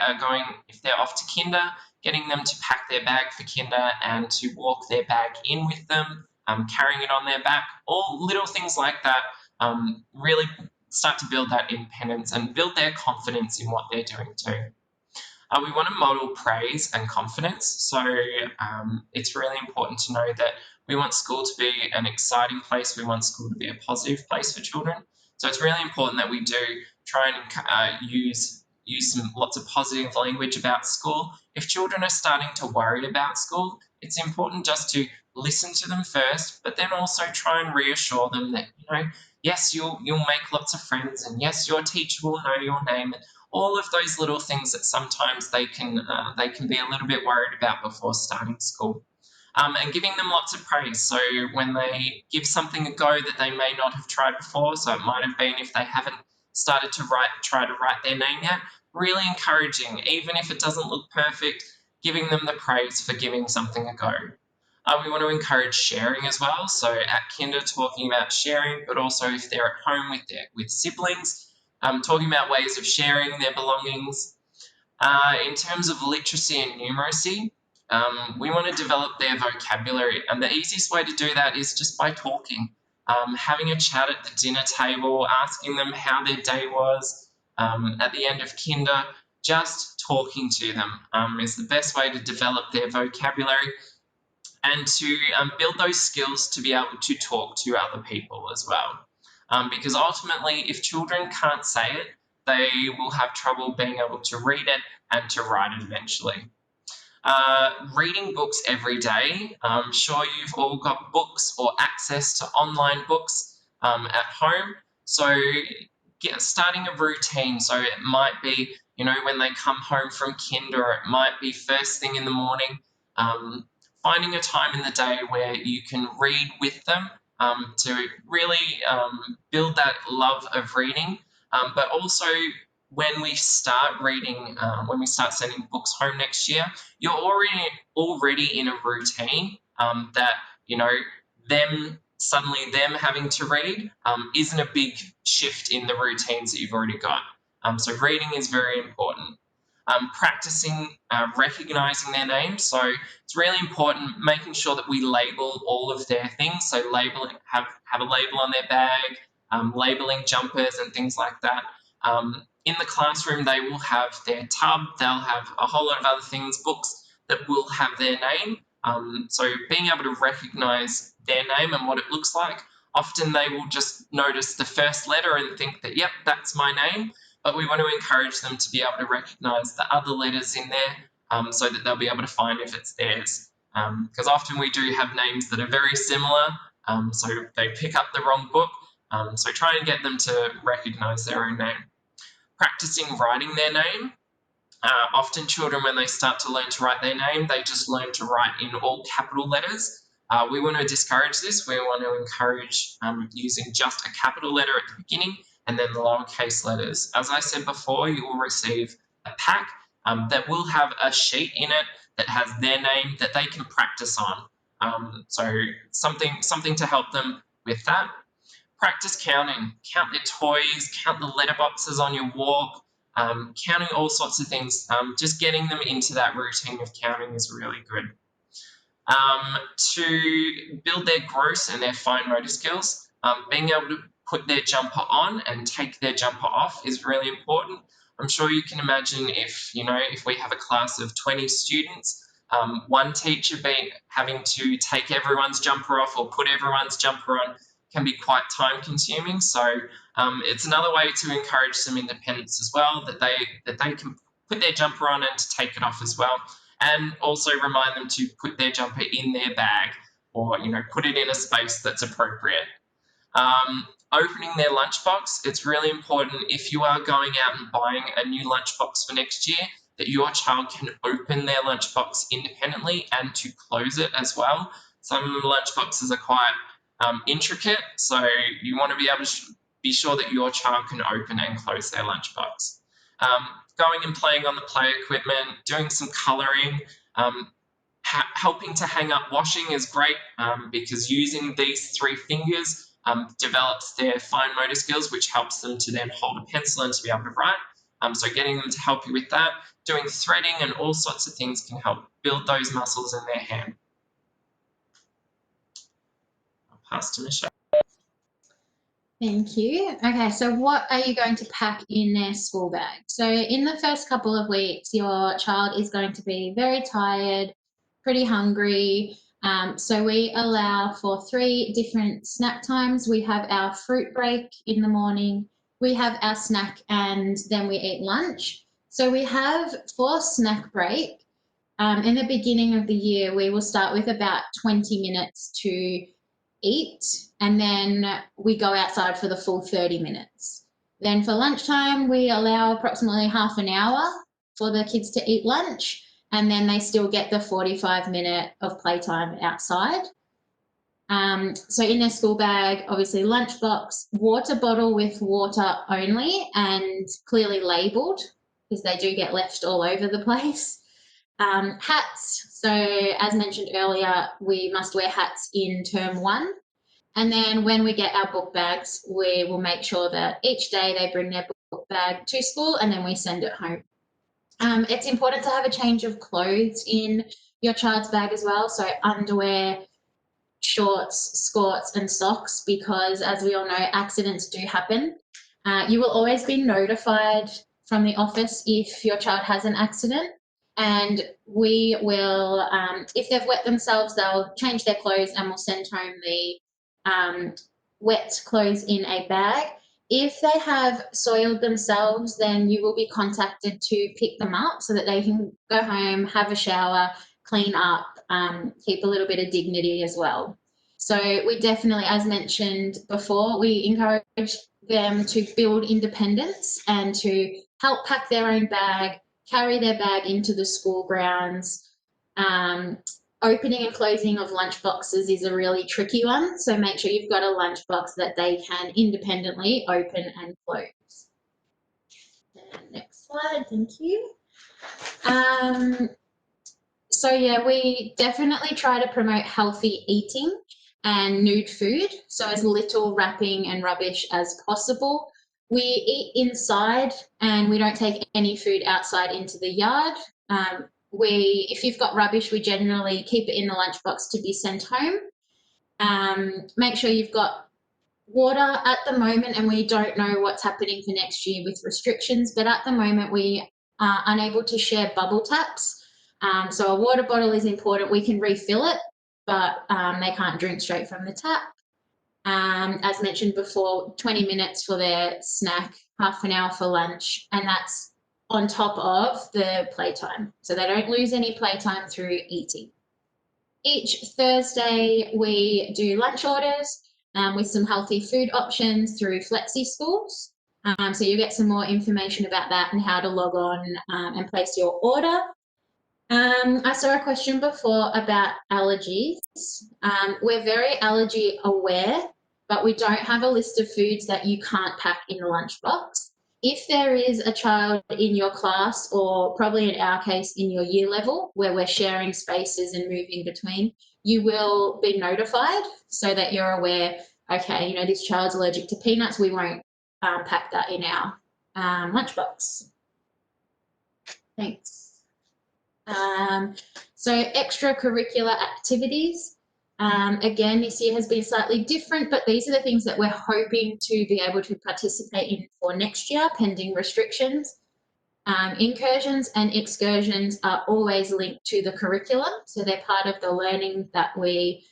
off to kinder, getting them to pack their bag for kinder and to walk their bag in with them, carrying it on their back, all little things like that really start to build that independence and build their confidence in what they're doing too. We want to model praise and confidence. So it's really important to know that we want school to be an exciting place. We want school to be a positive place for children. So it's really important that we do try and use lots of positive language about school. If children are starting to worry about school, it's important just to listen to them first, but then also try and reassure them that, yes, you'll make lots of friends, and yes, your teacher will know your name. All of those little things that sometimes they can be a little bit worried about before starting school. And giving them lots of praise. So when they give something a go that they may not have tried before, so it might have been if they haven't started to try to write their name yet, really encouraging, even if it doesn't look perfect, giving them the praise for giving something a go. We want to encourage sharing as well. So at kinder, talking about sharing, but also if they're at home with siblings, talking about ways of sharing their belongings. In terms of literacy and numeracy, we want to develop their vocabulary, and the easiest way to do that is just by talking, having a chat at the dinner table, asking them how their day was at the end of kinder. Just talking to them is the best way to develop their vocabulary and to build those skills to be able to talk to other people as well. Because ultimately, if children can't say it, they will have trouble being able to read it and to write it eventually. Reading books every day. I'm sure you've all got books or access to online books at home. So starting a routine. So it might be, when they come home from kinder, or it might be first thing in the morning. Finding a time in the day where you can read with them to really build that love of reading, but also when we start reading, when we start sending books home next year, you're already in a routine that, them having to read isn't a big shift in the routines that you've already got. So reading is very important. Practicing recognizing their names. So it's really important making sure that we label all of their things. So have a label on their bag, labeling jumpers and things like that. In the classroom, they will have their tub. They'll have a whole lot of other things, books, that will have their name. So being able to recognise their name and what it looks like. Often they will just notice the first letter and think that, yep, that's my name. But we want to encourage them to be able to recognise the other letters in there so that they'll be able to find if it's theirs. Because often we do have names that are very similar, so they pick up the wrong book. So try and get them to recognise their own name. Practicing writing their name. Often children, when they start to learn to write their name, they just learn to write in all capital letters. We want to discourage this. We want to encourage using just a capital letter at the beginning and then the lowercase letters. As I said before, you will receive a pack that will have a sheet in it that has their name that they can practice on. So something to help them with that. Practice counting. Count their toys, count the letterboxes on your walk, counting all sorts of things. Just getting them into that routine of counting is really good. To build their gross and their fine motor skills, being able to put their jumper on and take their jumper off is really important. I'm sure you can imagine if we have a class of 20 students, one teacher having to take everyone's jumper off or put everyone's jumper on can be quite time consuming. So it's another way to encourage some independence as well, that they can put their jumper on and to take it off as well. And also remind them to put their jumper in their bag or, put it in a space that's appropriate. Opening their lunchbox, it's really important if you are going out and buying a new lunchbox for next year, that your child can open their lunchbox independently and to close it as well. Some of the lunchboxes are quite intricate, so you want to be able to be sure that your child can open and close their lunchbox. Going and playing on the play equipment, doing some colouring, helping to hang up washing is great because using these 3 fingers develops their fine motor skills, which helps them to then hold a pencil and to be able to write. So getting them to help you with that, doing threading and all sorts of things can help build those muscles in their hand. I'll pass to Michelle. Thank you. Okay, so what are you going to pack in their school bag? So in the first couple of weeks, your child is going to be very tired, pretty hungry. So we allow for 3 different snack times. We have our fruit break in the morning, we have our snack, and then we eat lunch. So we have for snack break, in the beginning of the year, we will start with about 20 minutes to eat, and then we go outside for the full 30 minutes. Then for lunchtime, we allow approximately half an hour for the kids to eat lunch, and then they still get the 45-minute of playtime outside. So in their school bag, obviously lunchbox, water bottle with water only and clearly labelled, because they do get left all over the place. Hats. So as mentioned earlier, we must wear hats in term 1. And then when we get our book bags, we will make sure that each day they bring their book bag to school and then we send it home. It's important to have a change of clothes in your child's bag as well. So underwear, shorts, skirts and socks, because as we all know, accidents do happen. You will always be notified from the office if your child has an accident, and we will, if they've wet themselves, they'll change their clothes and we'll send home the wet clothes in a bag. If they have soiled themselves, then you will be contacted to pick them up so that they can go home, have a shower, clean up, keep a little bit of dignity as well. So we definitely, as mentioned before, we encourage them to build independence and to help pack their own bag, carry their bag into the school grounds. Opening and closing of lunch boxes is a really tricky one, so make sure you've got a lunch box that they can independently open and close. And next slide, thank you. So yeah, we definitely try to promote healthy eating and nude food, so as little wrapping and rubbish as possible. We eat inside and we don't take any food outside into the yard. If you've got rubbish, we generally keep it in the lunchbox to be sent home. Make sure you've got water at the moment, and we don't know what's happening for next year with restrictions, but at the moment we are unable to share bubble taps. So a water bottle is important. We can refill it, but they can't drink straight from the tap. As mentioned before, 20 minutes for their snack, half an hour for lunch, and that's on top of the playtime. So they don't lose any playtime through eating. Each Thursday, we do lunch orders with some healthy food options through Flexi Schools. So you get some more information about that and how to log on and place your order. I saw a question before about allergies. We're very allergy aware, but we don't have a list of foods that you can't pack in the lunchbox. If there is a child in your class, or probably in our case in your year level, where we're sharing spaces and moving between, you will be notified so that you're aware, okay, this child's allergic to peanuts, we won't pack that in our lunchbox. Thanks. So extracurricular activities. Again, this year has been slightly different, but these are the things that we're hoping to be able to participate in for next year, pending restrictions. Incursions and excursions are always linked to the curriculum, so they're part of the learning that we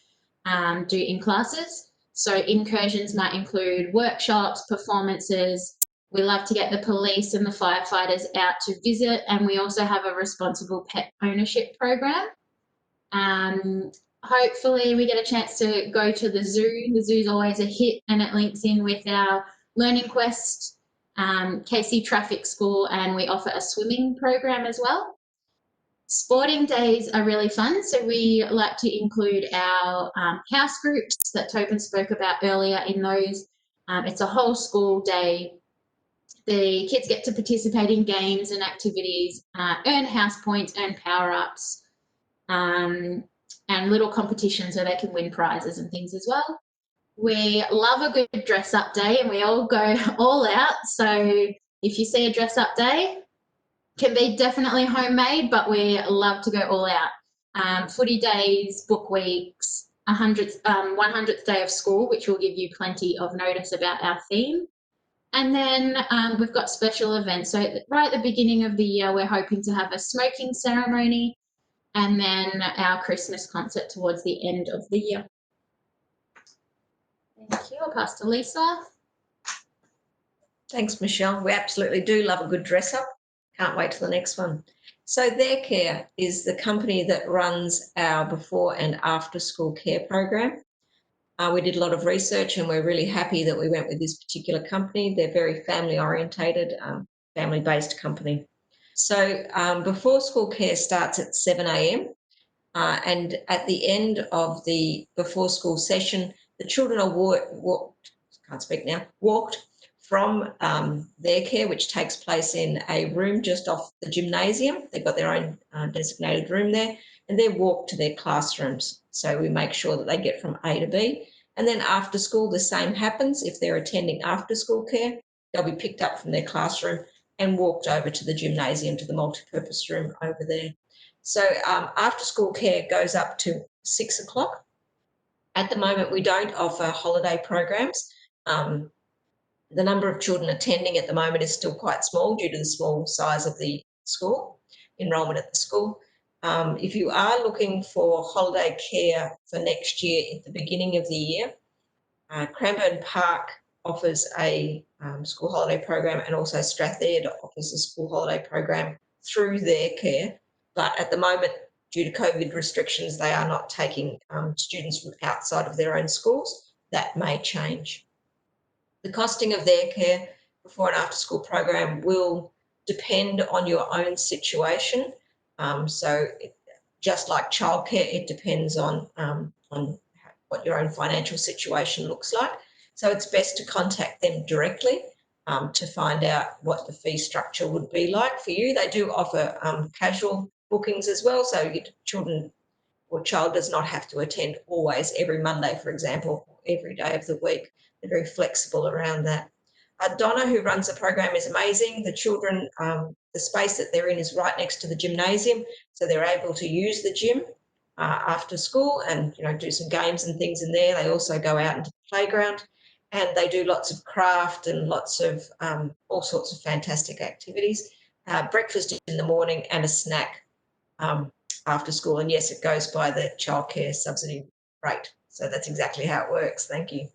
do in classes. So incursions might include workshops, performances. We love to get the police and the firefighters out to visit, and we also have a responsible pet ownership program. Hopefully we get a chance to go to the zoo. The zoo's always a hit, and it links in with our Learning Quest, KC Traffic School, and we offer a swimming program as well. Sporting days are really fun, so we like to include our house groups that Tobin spoke about earlier in those. It's a whole school day. The kids get to participate in games and activities, earn house points, earn power-ups, and little competitions where they can win prizes and things as well. We love a good dress-up day, and we all go all out. So if you see a dress-up day, can be definitely homemade, but we love to go all out. Footy days, book weeks, 100th day of school, which will give you plenty of notice about our theme. And then we've got special events. So right at the beginning of the year, we're hoping to have a smoking ceremony, and then our Christmas concert towards the end of the year. Thank you. I'll pass to Lisa. Thanks, Michelle. We absolutely do love a good dress up. Can't wait till the next one. So Their Care is the company that runs our before and after school care program. We did a lot of research, and we're really happy that we went with this particular company. They're very family orientated, family-based company. So before school care starts at 7 a.m. And at the end of the before school session, the children are walked from Their Care, which takes place in a room just off the gymnasium. They've got their own designated room there, and they're walked to their classrooms. So we make sure that they get from A to B. And then after school, the same happens. If they're attending after school care, they'll be picked up from their classroom and walked over to the gymnasium, to the multipurpose room over there. So after school care goes up to 6 o'clock. At the moment, we don't offer holiday programs. The number of children attending at the moment is still quite small due to the small size of the school, enrolment at the school. If you are looking for holiday care for next year at the beginning of the year, Cranbourne Park offers a school holiday program, and also Strathayr offers a school holiday program through Their Care. But at the moment, due to COVID restrictions, they are not taking students from outside of their own schools. That may change. The costing of Their Care before and after school program will depend on your own situation. Just like childcare, it depends on what your own financial situation looks like. So it's best to contact them directly to find out what the fee structure would be like for you. They do offer casual bookings as well, so your child does not have to attend always every Monday, for example, or every day of the week. They're very flexible around that. Donna, who runs the program, is amazing. The children, the space that they're in is right next to the gymnasium, so they're able to use the gym after school and do some games and things in there. They also go out into the playground, and they do lots of craft and lots of all sorts of fantastic activities. Breakfast in the morning and a snack after school. And yes, it goes by the childcare subsidy rate. So that's exactly how it works. Thank you.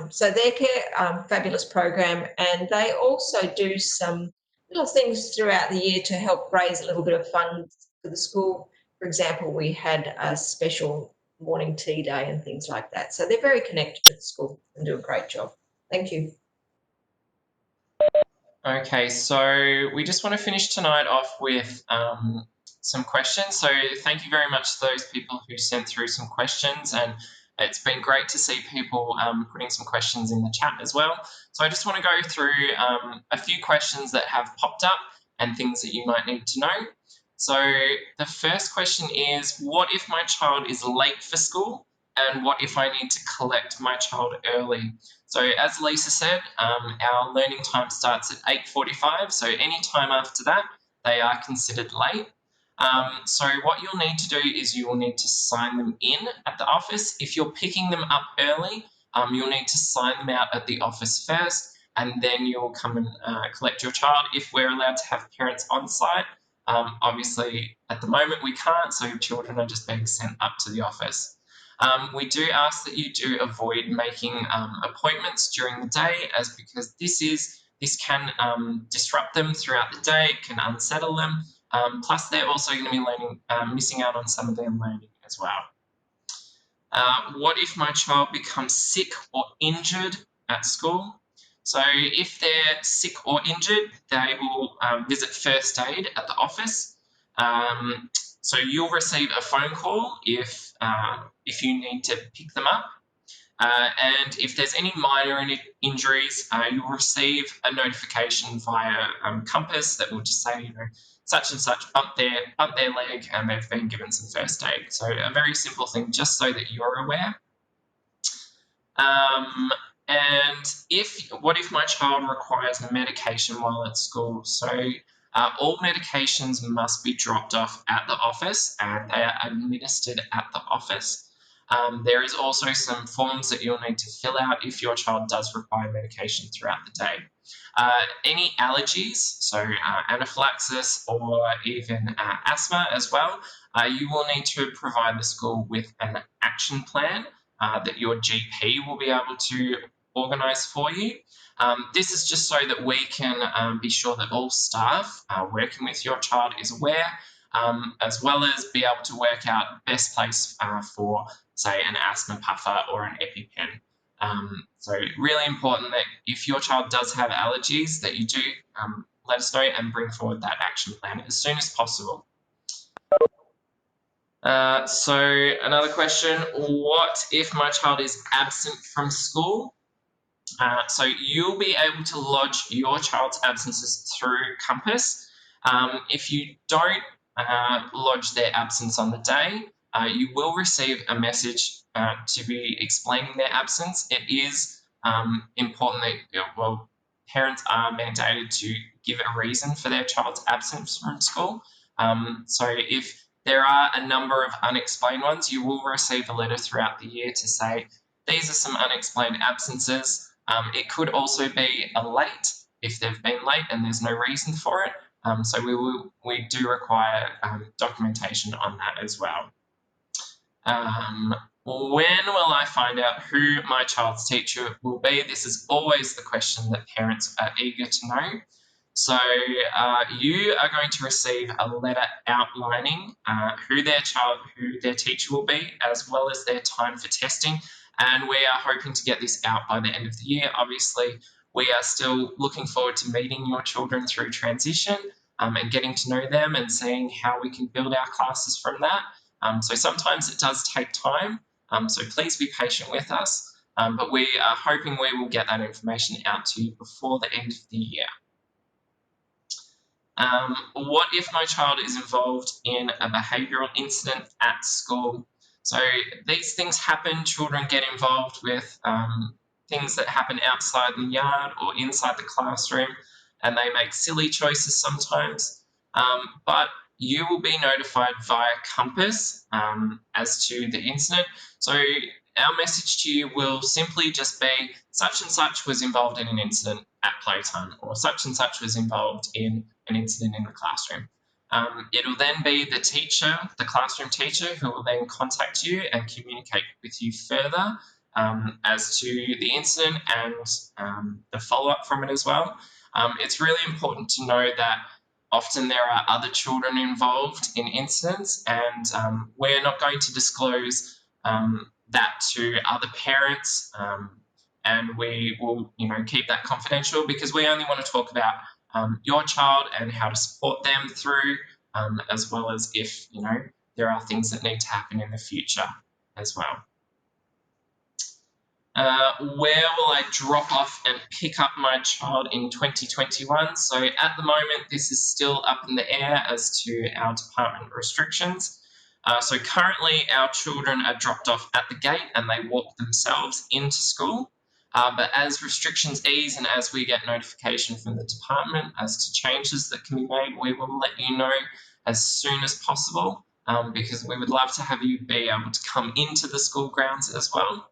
So their care, fabulous program, and they also do some little things throughout the year to help raise a little bit of funds for the school. For example, we had a special morning tea day and things like that. So they're very connected to the school and do a great job. Thank you. Okay, so we just want to finish tonight off with some questions. So thank you very much to those people who sent through some questions, and it's been great to see people putting some questions in the chat as well. So I just want to go through a few questions that have popped up and things that you might need to know. So the first question is, what if my child is late for school, and what if I need to collect my child early? So as Lisa said, our learning time starts at 8:45, so any time after that, they are considered late. So what you'll need to do is you will need to sign them in at the office. If you're picking them up early, you'll need to sign them out at the office first, and then you'll come and collect your child if we're allowed to have parents on site. Obviously, at the moment we can't, so children are just being sent up to the office. We do ask that you do avoid making appointments during the day, as because this can disrupt them throughout the day, it can unsettle them. Plus, they're also going to be missing out on some of their learning as well. What if my child becomes sick or injured at school? So if they're sick or injured, they will visit first aid at the office. So you'll receive a phone call if you need to pick them up. And if there's any minor injuries, you'll receive a notification via Compass that will just say, such and such bumped their leg and they've been given some first aid. So a very simple thing, just so that you're aware. And what if my child requires medication while at school? So all medications must be dropped off at the office, and they are administered at the office. There is also some forms that you'll need to fill out if your child does require medication throughout the day. Any allergies, so anaphylaxis or even asthma as well, you will need to provide the school with an action plan that your GP will be able to organise for you. This is just so that we can be sure that all staff working with your child is aware, as well as be able to work out best place for, say, an asthma puffer or an EpiPen. So really important that if your child does have allergies, that you do let us know and bring forward that action plan as soon as possible. So another question, what if my child is absent from school? So you'll be able to lodge your child's absences through Compass. If you don't lodge their absence on the day, you will receive a message to be explaining their absence. It is important that, parents are mandated to give a reason for their child's absence from school. So if there are a number of unexplained ones, you will receive a letter throughout the year to say, these are some unexplained absences. It could also be a late if they've been late and there's no reason for it. So we do require documentation on that as well. When will I find out who my child's teacher will be? This is always the question that parents are eager to know. So you are going to receive a letter outlining who their teacher will be, as well as their time for testing. And we are hoping to get this out by the end of the year. Obviously, we are still looking forward to meeting your children through transition and getting to know them and seeing how we can build our classes from that. So sometimes it does take time, so please be patient with us. But we are hoping we will get that information out to you before the end of the year. What if my child is involved in a behavioural incident at school? So these things happen. Children get involved with things that happen outside the yard or inside the classroom, and they make silly choices sometimes. But you will be notified via Compass as to the incident. So our message to you will simply just be, such and such was involved in an incident at playtime, or such and such was involved in an incident in the classroom. It'll then be the teacher, the classroom teacher, who will then contact you and communicate with you further as to the incident and the follow-up from it as well. It's really important to know that often there are other children involved in incidents, and we're not going to disclose that to other parents, and we will, keep that confidential, because we only want to talk about your child and how to support them through, as well as if there are things that need to happen in the future as well. Where will I drop off and pick up my child in 2021? So at the moment, this is still up in the air as to our department restrictions. So currently, our children are dropped off at the gate and they walk themselves into school. But as restrictions ease and as we get notification from the department as to changes that can be made, we will let you know as soon as possible, because we would love to have you be able to come into the school grounds as well.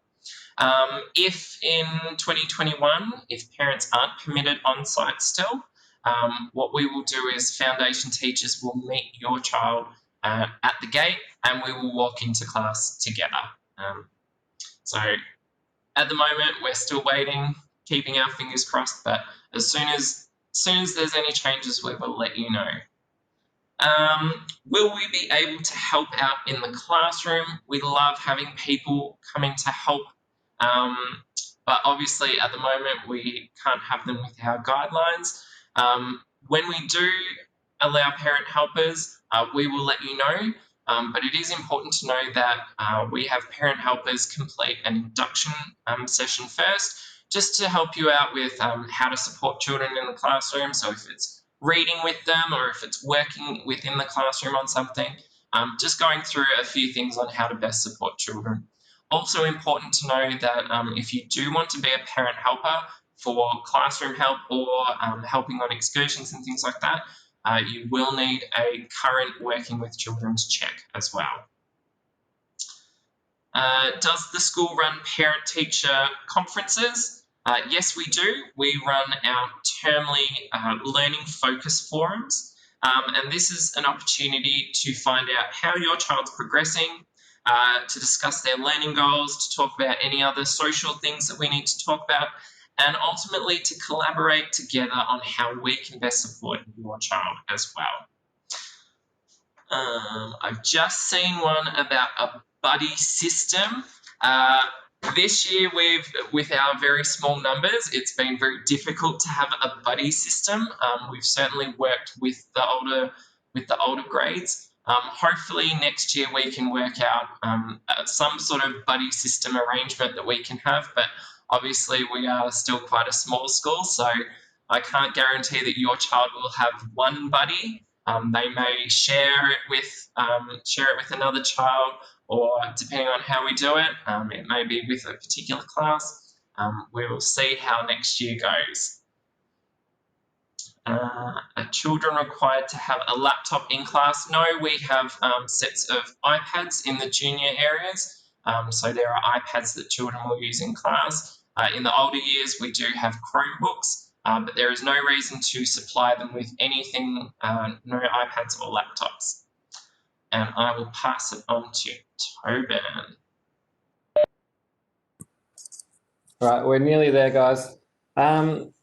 If in 2021, if parents aren't permitted on site still, what we will do is foundation teachers will meet your child at the gate and we will walk into class together. So at the moment, we're still waiting, keeping our fingers crossed, but as soon as there's any changes, we will let you know. Will we be able to help out in the classroom? We love having people coming to help, but obviously at the moment we can't have them with our guidelines. When we do allow parent helpers, we will let you know, but it is important to know that we have parent helpers complete an induction session first, just to help you out with how to support children in the classroom. So if it's reading with them or if it's working within the classroom on something, just going through a few things on how to best support children. Also important to know that if you do want to be a parent helper for classroom help or helping on excursions and things like that, you will need a current working with children's check as well. Does the school run parent-teacher conferences? Yes, we do. We run our termly learning focus forums, and this is an opportunity to find out how your child's progressing, to discuss their learning goals, to talk about any other social things that we need to talk about, and ultimately to collaborate together on how we can best support your child as well. I've just seen one about a buddy system. This year, with our very small numbers, it's been very difficult to have a buddy system. We've certainly worked with the older grades. Hopefully next year we can work out some sort of buddy system arrangement that we can have, but obviously we are still quite a small school, so I can't guarantee that your child will have one buddy. They may share it with another child, or depending on how we do it, it may be with a particular class. We will see how next year goes. Are children required to have a laptop in class? No, we have sets of iPads in the junior areas. So there are iPads that children will use in class. In the older years, we do have Chromebooks, but there is no reason to supply them with anything, no iPads or laptops. And I will pass it on to Tobin. Right, we're nearly there, guys.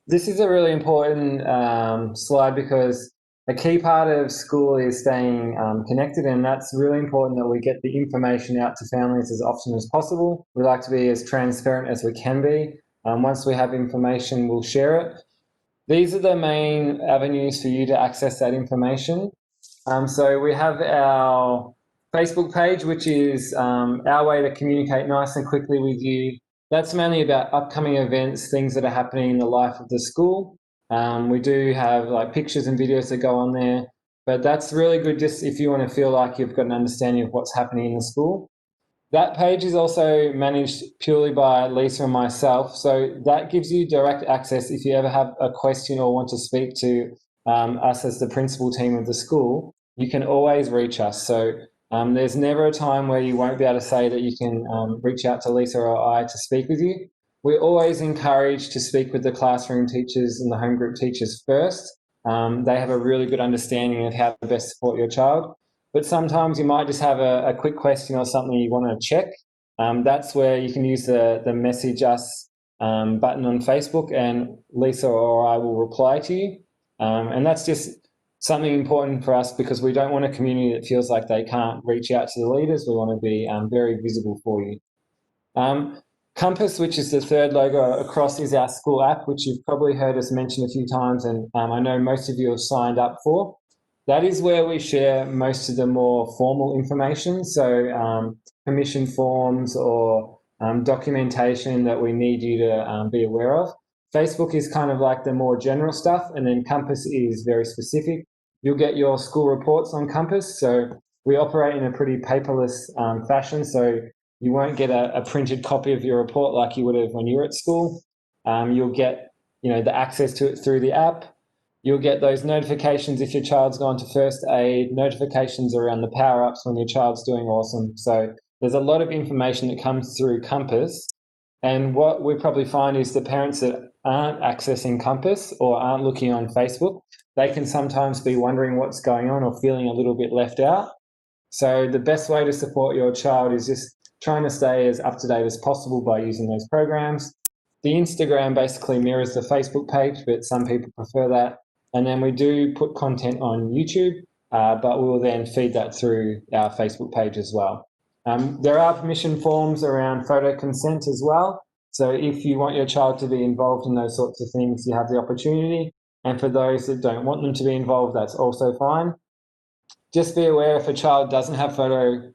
This is a really important slide, because a key part of school is staying connected, and that's really important that we get the information out to families as often as possible. We like to be as transparent as we can be. Once we have information, we'll share it. These are the main avenues for you to access that information. So we have our Facebook page, which is our way to communicate nice and quickly with you. That's mainly about upcoming events, things that are happening in the life of the school. We do have like pictures and videos that go on there, but that's really good just if you want to feel like you've got an understanding of what's happening in the school. That page is also managed purely by Lisa and myself, so that gives you direct access if you ever have a question or want to speak to us as the principal team of the school. You can always reach us. So there's never a time where you won't be able to say that you can reach out to Lisa or I to speak with you. We always encourage to speak with the classroom teachers and the home group teachers first, They have a really good understanding of how to best support your child. But sometimes you might just have a quick question or something you want to check. That's where you can use the message us button on Facebook, and Lisa or I will reply to you. And that's just something important for us, because we don't want a community that feels like they can't reach out to the leaders. We want to be very visible for you. Compass, which is the third logo across, is our school app, which you've probably heard us mention a few times, and I know most of you have signed up for. That is where we share most of the more formal information, so permission forms or documentation that we need you to be aware of. Facebook is kind of like the more general stuff, and then Compass is very specific. You'll get your school reports on Compass, so we operate in a pretty paperless fashion, so you won't get a printed copy of your report like you would have when you were at school. You'll get, the access to it through the app. You'll get those notifications if your child's gone to first aid, notifications around the power-ups when your child's doing awesome. So there's a lot of information that comes through Compass. And what we probably find is the parents that aren't accessing Compass or aren't looking on Facebook, they can sometimes be wondering what's going on or feeling a little bit left out. So the best way to support your child is just trying to stay as up to date as possible by using those programs. The Instagram basically mirrors the Facebook page, but some people prefer that. And then we do put content on YouTube, but we will then feed that through our Facebook page as well. There are permission forms around photo consent as well. So if you want your child to be involved in those sorts of things, you have the opportunity. And for those that don't want them to be involved, that's also fine. Just be aware, if a child doesn't have photo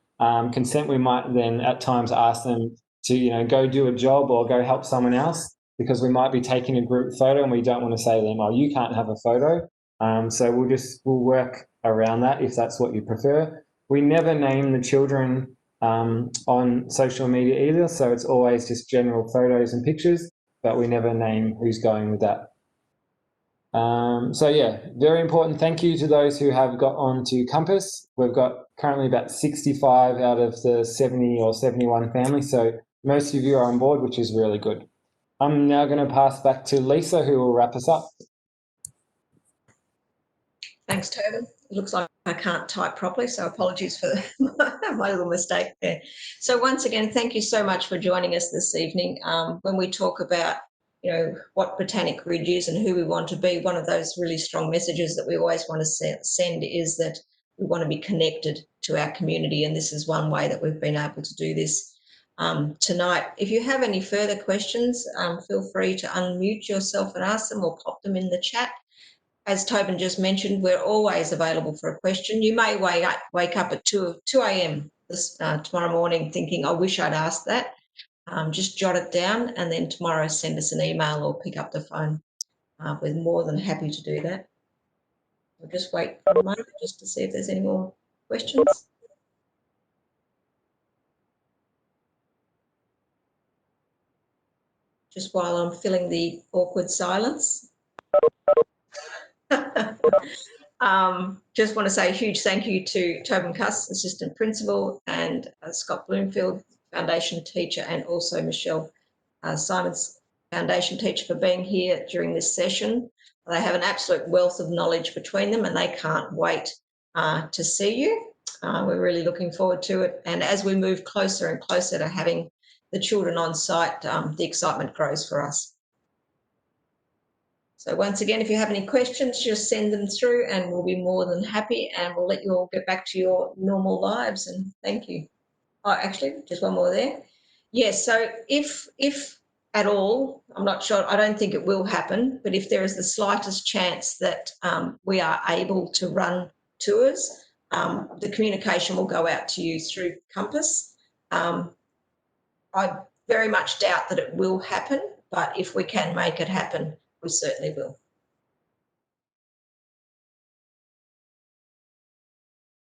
consent, we might then at times ask them to, go do a job or go help someone else, because we might be taking a group photo and we don't want to say to them, oh, you can't have a photo. So we'll work around that if that's what you prefer. We never name the children on social media either, so it's always just general photos and pictures, but we never name who's going with that. So yeah, very important. Thank you to those who have got onto Compass. We've got currently about 65 out of the 70 or 71 families, so most of you are on board, which is really good. I'm now going to pass back to Lisa, who will wrap us up. Thanks, Tobin. It looks like I can't type properly, so apologies for my little mistake there. So once again, thank you so much for joining us this evening. When we talk about, what Botanic Ridge is and who we want to be, one of those really strong messages that we always want to send is that we want to be connected to our community, and this is one way that we've been able to do this tonight. If you have any further questions, feel free to unmute yourself and ask them, or pop them in the chat. As Tobin just mentioned, we're always available for a question. You may wake up at 2 a.m. Tomorrow morning thinking, I wish I'd asked that. Just jot it down, and then tomorrow send us an email or pick up the phone. We're more than happy to do that. We'll just wait for a moment just to see if there's any more questions. Just while I'm filling the awkward silence. Just want to say a huge thank you to Tobin Cuss, Assistant Principal, and Scott Bloomfield, Foundation Teacher, and also Michelle Simons, Foundation Teacher, for being here during this session. They have an absolute wealth of knowledge between them, and they can't wait to see you. We're really looking forward to it. And as we move closer and closer to having the children on site, the excitement grows for us. So once again, if you have any questions, just send them through and we'll be more than happy, and we'll let you all get back to your normal lives, and thank you. Oh, actually, just one more there. Yes, so if at all, I'm not sure, I don't think it will happen, but if there is the slightest chance that we are able to run tours, the communication will go out to you through Compass. I very much doubt that it will happen, but if we can make it happen, we certainly will.